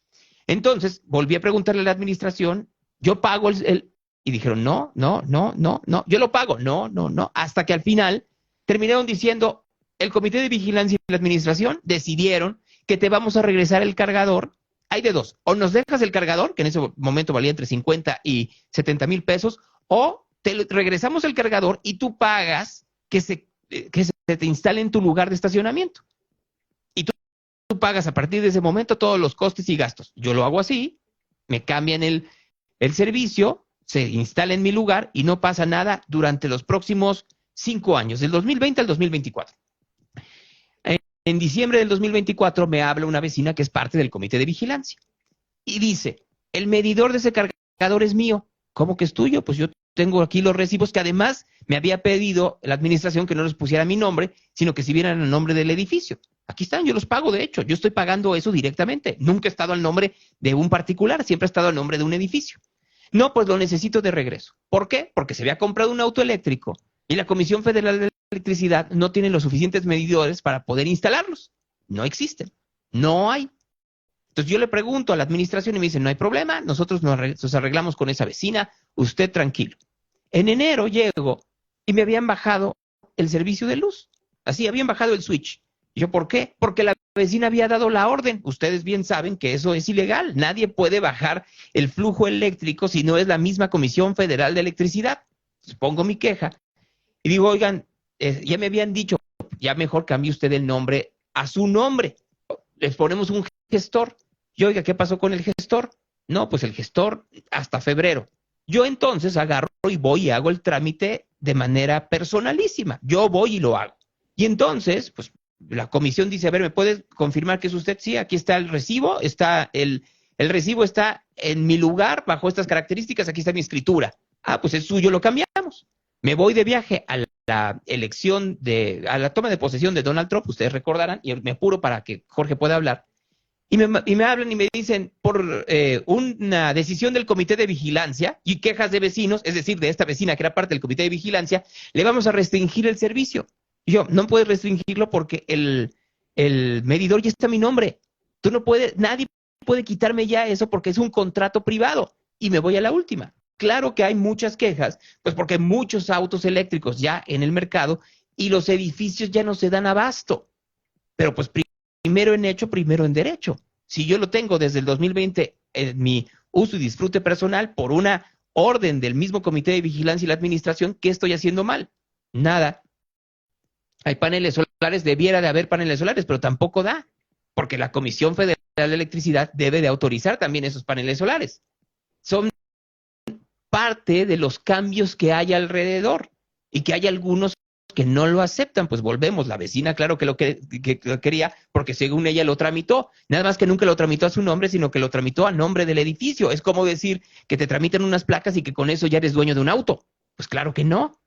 Entonces, volví a preguntarle a la administración, yo pago y dijeron, no, yo lo pago, no, hasta que al final terminaron diciendo, el comité de vigilancia y la administración decidieron que te vamos a regresar el cargador. Hay de dos, o nos dejas el cargador, que en ese momento valía entre 50 y 70 mil pesos, o te regresamos el cargador y tú pagas que se te instale en tu lugar de estacionamiento. Y tú pagas a partir de ese momento todos los costes y gastos. Yo lo hago así, me cambian el servicio, se instala en mi lugar y no pasa nada durante los próximos 5 años, del 2020 al 2024. En diciembre del 2024 me habla una vecina que es parte del comité de vigilancia y dice, el medidor de ese cargador es mío. ¿Cómo que es tuyo? Pues yo tengo aquí los recibos que además me había pedido la administración que no les pusiera mi nombre, sino que si vieran el nombre del edificio. Aquí están, yo los pago, de hecho, yo estoy pagando eso directamente. Nunca he estado al nombre de un particular, siempre he estado al nombre de un edificio. No, pues lo necesito de regreso. ¿Por qué? Porque se había comprado un auto eléctrico y la Comisión Federal de Electricidad no tiene los suficientes medidores para poder instalarlos. No existen, no hay. Entonces yo le pregunto a la administración y me dicen, no hay problema, nosotros nos arreglamos con esa vecina, usted tranquilo. En enero llego y me habían bajado el servicio de luz. Así, habían bajado el switch. Y yo, ¿por qué? Porque la vecina había dado la orden. Ustedes bien saben que eso es ilegal. Nadie puede bajar el flujo eléctrico si no es la misma Comisión Federal de Electricidad. Entonces pongo mi queja y digo, oigan, ya me habían dicho, ya mejor cambie usted el nombre a su nombre. Les ponemos un gestor. Y oiga, ¿qué pasó con el gestor? No, pues el gestor hasta febrero. Yo entonces agarro y voy y hago el trámite de manera personalísima. Yo voy y lo hago. Y entonces, pues la comisión dice, a ver, ¿me puedes confirmar que es usted? Sí, aquí está el recibo, está el recibo está en mi lugar, bajo estas características, aquí está mi escritura. Ah, pues es suyo, lo cambiamos. Me voy de viaje a la elección a la toma de posesión de Donald Trump, ustedes recordarán, y me apuro para que Jorge pueda hablar. Y me hablan y me dicen, por una decisión del comité de vigilancia y quejas de vecinos, es decir, de esta vecina que era parte del comité de vigilancia, le vamos a restringir el servicio. Y yo, no puedes restringirlo porque el medidor ya está a mi nombre. Tú no puedes, nadie puede quitarme ya eso porque es un contrato privado. Y me voy a la última. Claro que hay muchas quejas, pues porque hay muchos autos eléctricos ya en el mercado y los edificios ya no se dan abasto. Pero pues primero en hecho, primero en derecho. Si yo lo tengo desde el 2020 en mi uso y disfrute personal por una orden del mismo comité de vigilancia y la administración, ¿qué estoy haciendo mal? Nada. Hay paneles solares, debiera de haber paneles solares, pero tampoco da, porque la Comisión Federal de Electricidad debe de autorizar también esos paneles solares. Son parte de los cambios que hay alrededor y que hay algunos que no lo aceptan. Pues volvemos, la vecina claro que lo quería, porque según ella lo tramitó, nada más que nunca lo tramitó a su nombre, sino que lo tramitó a nombre del edificio. Es como decir que te tramitan unas placas y que con eso ya eres dueño de un auto. Pues claro que no.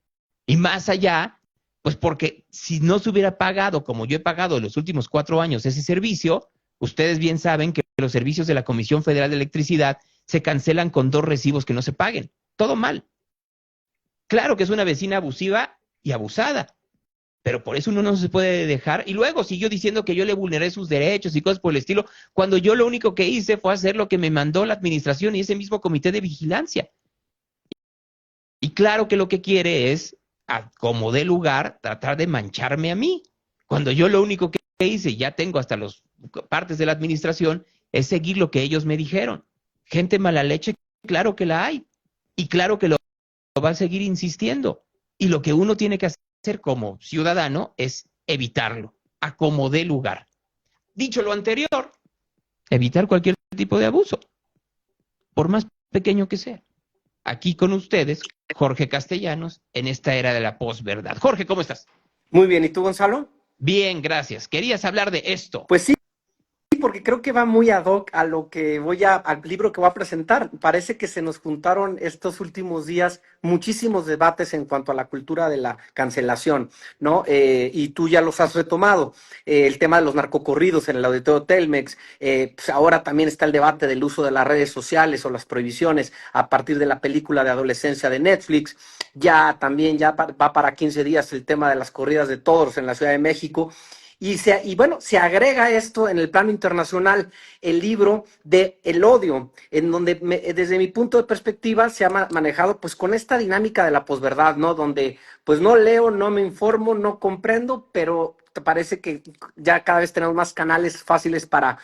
Y más allá, pues porque si no se hubiera pagado, como yo he pagado en los últimos 4 años ese servicio, ustedes bien saben que los servicios de la Comisión Federal de Electricidad se cancelan con 2 recibos que no se paguen. Todo mal. Claro que es una vecina abusiva y abusada, pero por eso uno no se puede dejar. Y luego siguió diciendo que yo le vulneré sus derechos y cosas por el estilo, cuando yo lo único que hice fue hacer lo que me mandó la administración y ese mismo comité de vigilancia. Y claro que lo que quiere es, como dé lugar, tratar de mancharme a mí, cuando yo lo único que hice, ya tengo hasta las partes de la administración, es seguir lo que ellos me dijeron. Gente mala leche, claro que la hay, y claro que lo va a seguir insistiendo. Y lo que uno tiene que hacer como ciudadano es evitarlo, a como dé lugar. Dicho lo anterior, evitar cualquier tipo de abuso, por más pequeño que sea. Aquí con ustedes, Jorge Castellanos, en esta era de la posverdad. Jorge, ¿cómo estás? Muy bien, ¿y tú, Gonzalo? Bien, gracias. ¿Querías hablar de esto? Pues sí, porque creo que va muy ad hoc a lo que al libro que voy a presentar. Parece que se nos juntaron estos últimos días muchísimos debates en cuanto a la cultura de la cancelación, ¿no? Y tú ya los has retomado. El tema de los narcocorridos en el auditorio Telmex. Pues ahora también está el debate del uso de las redes sociales o las prohibiciones a partir de la película de adolescencia de Netflix. Ya va para 15 días el tema de las corridas de toros en la Ciudad de México. Y bueno, se agrega esto en el plano internacional, el libro de El odio, en donde desde mi punto de perspectiva se ha manejado pues con esta dinámica de la posverdad, ¿no? Donde pues no leo, no me informo, no comprendo, pero te parece que ya cada vez tenemos más canales fáciles para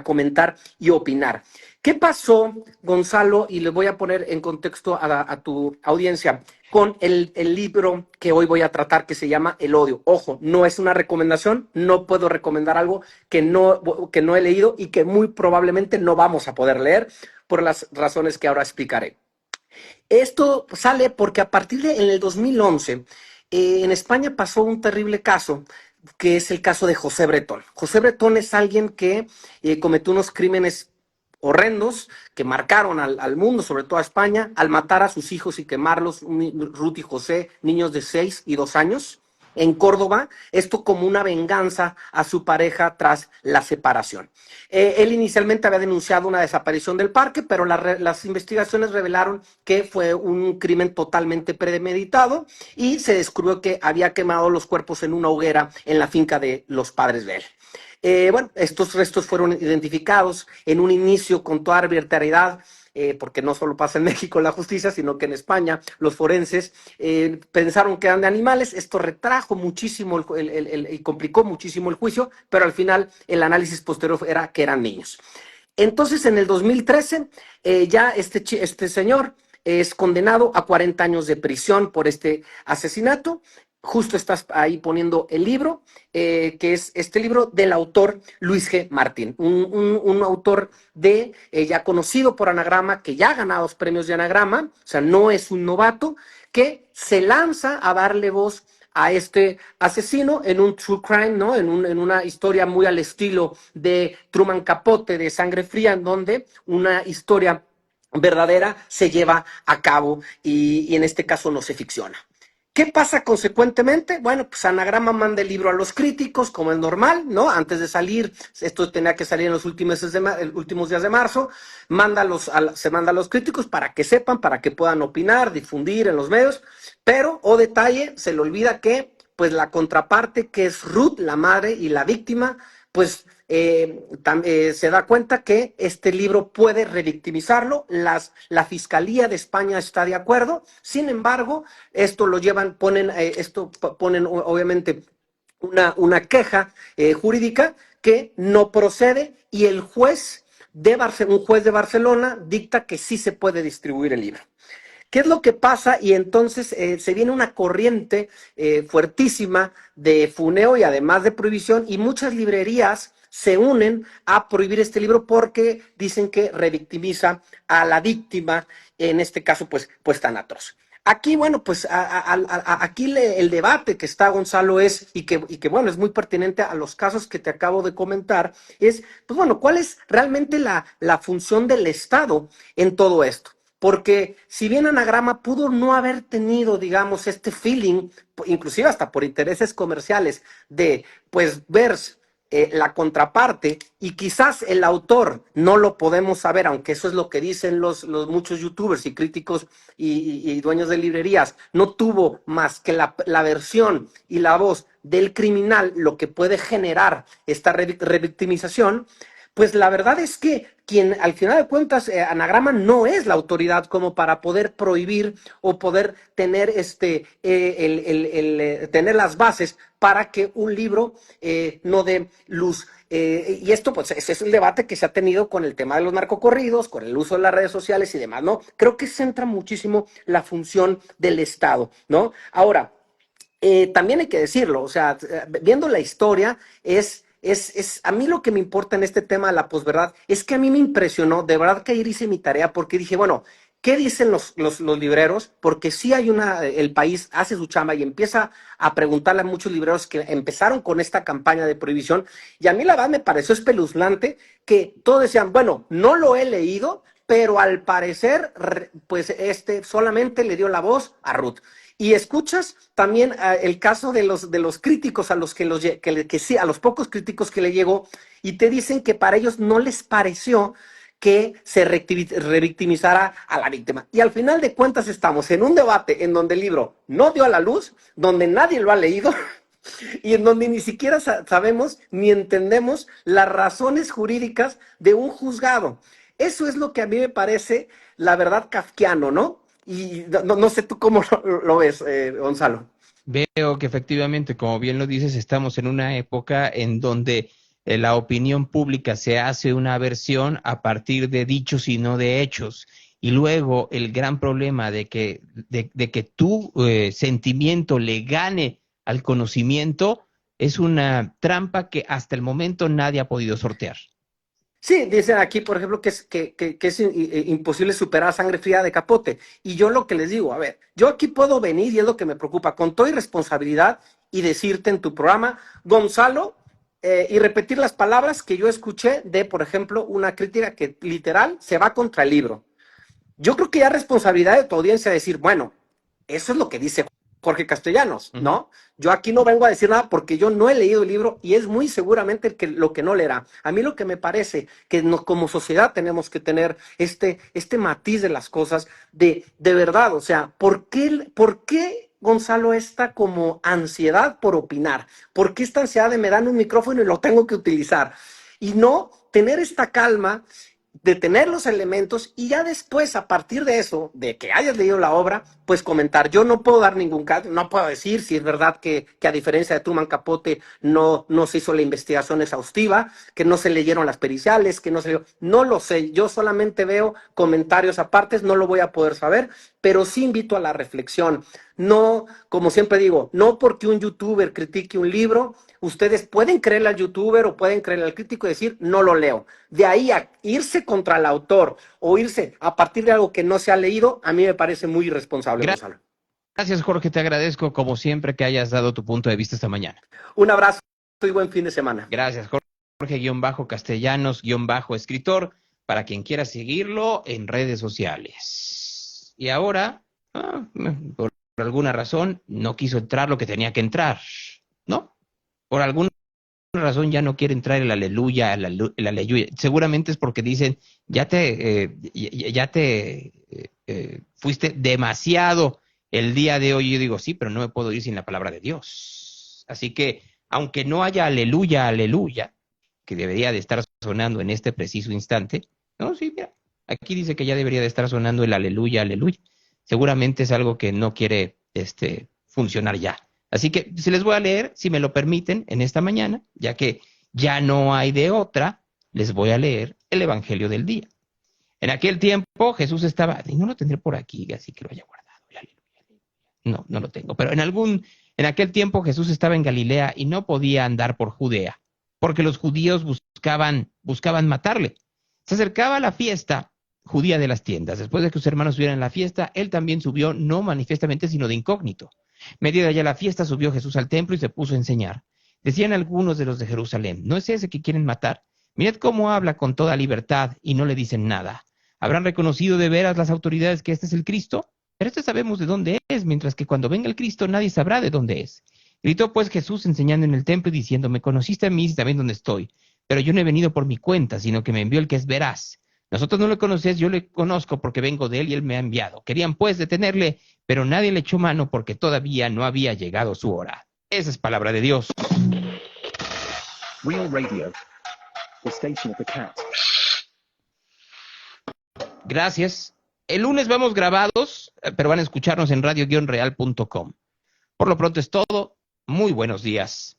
comentar y opinar. ¿Qué pasó, Gonzalo? Y le voy a poner en contexto a tu audiencia con el libro que hoy voy a tratar, que se llama El odio. Ojo, no es una recomendación, no puedo recomendar algo que no he leído y que muy probablemente no vamos a poder leer por las razones que ahora explicaré. Esto sale porque a partir en el 2011, en España pasó un terrible caso, que es el caso de José Bretón. José Bretón es alguien que cometió unos crímenes horrendos que marcaron al mundo, sobre todo a España, al matar a sus hijos y quemarlos, Ruth y José, niños de 6 y 2 años, en Córdoba, esto como una venganza a su pareja tras la separación. Él inicialmente había denunciado una desaparición del parque, pero las investigaciones revelaron que fue un crimen totalmente premeditado y se descubrió que había quemado los cuerpos en una hoguera en la finca de los padres de él. Bueno, estos restos fueron identificados en un inicio con toda arbitrariedad, porque no solo pasa en México la justicia, sino que en España los forenses pensaron que eran de animales. Esto retrajo muchísimo y complicó muchísimo el juicio, pero al final el análisis posterior era que eran niños. Entonces, en el 2013, ya este señor es condenado a 40 años de prisión por este asesinato. Justo estás ahí poniendo el libro, que es este libro del autor Luis G. Martín, un autor ya conocido por Anagrama, que ya ha ganado los premios de Anagrama, o sea, no es un novato, que se lanza a darle voz a este asesino en un true crime, ¿no? En una historia muy al estilo de Truman Capote, de Sangre Fría, en donde una historia verdadera se lleva a cabo y en este caso no se ficciona. ¿Qué pasa consecuentemente? Bueno, pues Anagrama manda el libro a los críticos, como es normal, ¿no? Antes de salir, esto tenía que salir en los últimos días de marzo, se manda a los críticos para que sepan, para que puedan opinar, difundir en los medios, pero, detalle, se le olvida que, pues, la contraparte, que es Ruth, la madre y la víctima, pues, se da cuenta que este libro puede revictimizarlo. La Fiscalía de España está de acuerdo. Sin embargo, esto ponen obviamente una queja jurídica que no procede, y un juez de Barcelona dicta que sí se puede distribuir el libro. ¿Qué es lo que pasa? Y entonces se viene una corriente fuertísima de funeo y además de prohibición, y muchas librerías se unen a prohibir este libro porque dicen que revictimiza a la víctima, en este caso pues tan atroz. Aquí, bueno, pues aquí el debate que está, Gonzalo, es, y que, bueno, es muy pertinente a los casos que te acabo de comentar, es, pues bueno, ¿cuál es realmente la función del Estado en todo esto? Porque si bien Anagrama pudo no haber tenido, digamos, este feeling, inclusive hasta por intereses comerciales, de, pues, ver la contraparte, y quizás el autor no lo podemos saber, aunque eso es lo que dicen los muchos youtubers y críticos y dueños de librerías, no tuvo más que la versión y la voz del criminal, lo que puede generar esta revictimización. Pues la verdad es que quien, al final de cuentas, Anagrama no es la autoridad como para poder prohibir o poder tener tener las bases para que un libro no dé luz. Y esto, pues, ese es el debate que se ha tenido con el tema de los narcocorridos, con el uso de las redes sociales y demás, ¿no? Creo que centra muchísimo la función del Estado, ¿no? Ahora, también hay que decirlo, o sea, viendo la historia, a mí lo que me importa en este tema de la posverdad es que a mí me impresionó, de verdad que ayer hice mi tarea porque dije, bueno, ¿qué dicen los libreros? Porque sí el país hace su chamba y empieza a preguntarle a muchos libreros que empezaron con esta campaña de prohibición, y a mí la verdad me pareció espeluznante que todos decían, bueno, no lo he leído, pero al parecer, pues solamente le dio la voz a Ruth. Y escuchas también el caso de los críticos a los sí, a los pocos críticos que le llegó, y te dicen que para ellos no les pareció que se revictimizara a la víctima. Y al final de cuentas estamos en un debate en donde el libro no dio a la luz, donde nadie lo ha leído y en donde ni siquiera sabemos ni entendemos las razones jurídicas de un juzgado. Eso es lo que a mí me parece, la verdad, kafkiano, ¿no? Y no sé tú cómo lo ves, Gonzalo. Veo que efectivamente, como bien lo dices, estamos en una época en donde la opinión pública se hace una versión a partir de dichos y no de hechos. Y luego el gran problema de que tu sentimiento le gane al conocimiento es una trampa que hasta el momento nadie ha podido sortear. Sí, dicen aquí, por ejemplo, que es imposible superar Sangre Fría de Capote. Y yo lo que les digo, a ver, yo aquí puedo venir, y es lo que me preocupa, con toda irresponsabilidad, y decirte en tu programa, Gonzalo, y repetir las palabras que yo escuché de, por ejemplo, una crítica que literal se va contra el libro. Yo creo que ya es responsabilidad de tu audiencia decir, bueno, eso es lo que dice Jorge Castellanos, ¿no? Yo aquí no vengo a decir nada porque yo no he leído el libro y es muy seguramente lo que no leerá. A mí lo que me parece que como sociedad tenemos que tener este matiz de las cosas de verdad, o sea, ¿por qué Gonzalo, esta como ansiedad por opinar? ¿Por qué esta ansiedad de me dan un micrófono y lo tengo que utilizar? Y no tener esta calma de tener los elementos y ya después, a partir de eso, de que hayas leído la obra, pues comentar. Yo no puedo dar ningún caso, no puedo decir si es verdad que a diferencia de Truman Capote no se hizo la investigación exhaustiva, que no se leyeron las periciales, que no lo sé. Yo solamente veo comentarios aparte, no lo voy a poder saber, pero sí invito a la reflexión. No, como siempre digo, no porque un youtuber critique un libro, ustedes pueden creerle al youtuber o pueden creerle al crítico y decir, no lo leo. De ahí a irse contra el autor o irse a partir de algo que no se ha leído, a mí me parece muy irresponsable, Gonzalo. Gracias, Jorge, te agradezco como siempre que hayas dado tu punto de vista esta mañana. Un abrazo y buen fin de semana. Gracias, Jorge-Castellanos-escritor, para quien quiera seguirlo en redes sociales. Y ahora, por alguna razón, no quiso entrar lo que tenía que entrar, ¿no? Por alguna razón ya no quiere entrar el aleluya, el aleluya. Seguramente es porque dicen, ya te fuiste demasiado el día de hoy. Yo digo, sí, pero no me puedo ir sin la palabra de Dios. Así que, aunque no haya aleluya, aleluya, que debería de estar sonando en este preciso instante, no, sí, mira, aquí dice que ya debería de estar sonando el aleluya, aleluya. Seguramente es algo que no quiere funcionar ya. Así que se les voy a leer, si me lo permiten, en esta mañana, ya que ya no hay de otra, les voy a leer el Evangelio del día. En aquel tiempo Jesús estaba, y no lo tendré por aquí, así que lo haya guardado. No lo tengo, pero en aquel tiempo Jesús estaba en Galilea y no podía andar por Judea, porque los judíos buscaban matarle. Se acercaba la fiesta judía de las tiendas. Después de que sus hermanos estuvieran en la fiesta, él también subió, no manifiestamente, sino de incógnito. Medio de allá la fiesta, subió Jesús al templo y se puso a enseñar. Decían algunos de los de Jerusalén, ¿no es ese que quieren matar? Mirad cómo habla con toda libertad y no le dicen nada. ¿Habrán reconocido de veras las autoridades que este es el Cristo? Pero este sabemos de dónde es, mientras que cuando venga el Cristo nadie sabrá de dónde es. Gritó pues Jesús enseñando en el templo y diciendo, me conociste a mí y sabéis dónde estoy, pero yo no he venido por mi cuenta, sino que me envió el que es veraz. Nosotros no le conocéis, yo le conozco porque vengo de él y él me ha enviado. Querían pues detenerle, pero nadie le echó mano porque todavía no había llegado su hora. Esa es palabra de Dios. Real Radio, the station of the cat. Gracias. El lunes vamos grabados, pero van a escucharnos en radio-real.com. Por lo pronto es todo. Muy buenos días.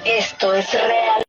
Esto es real.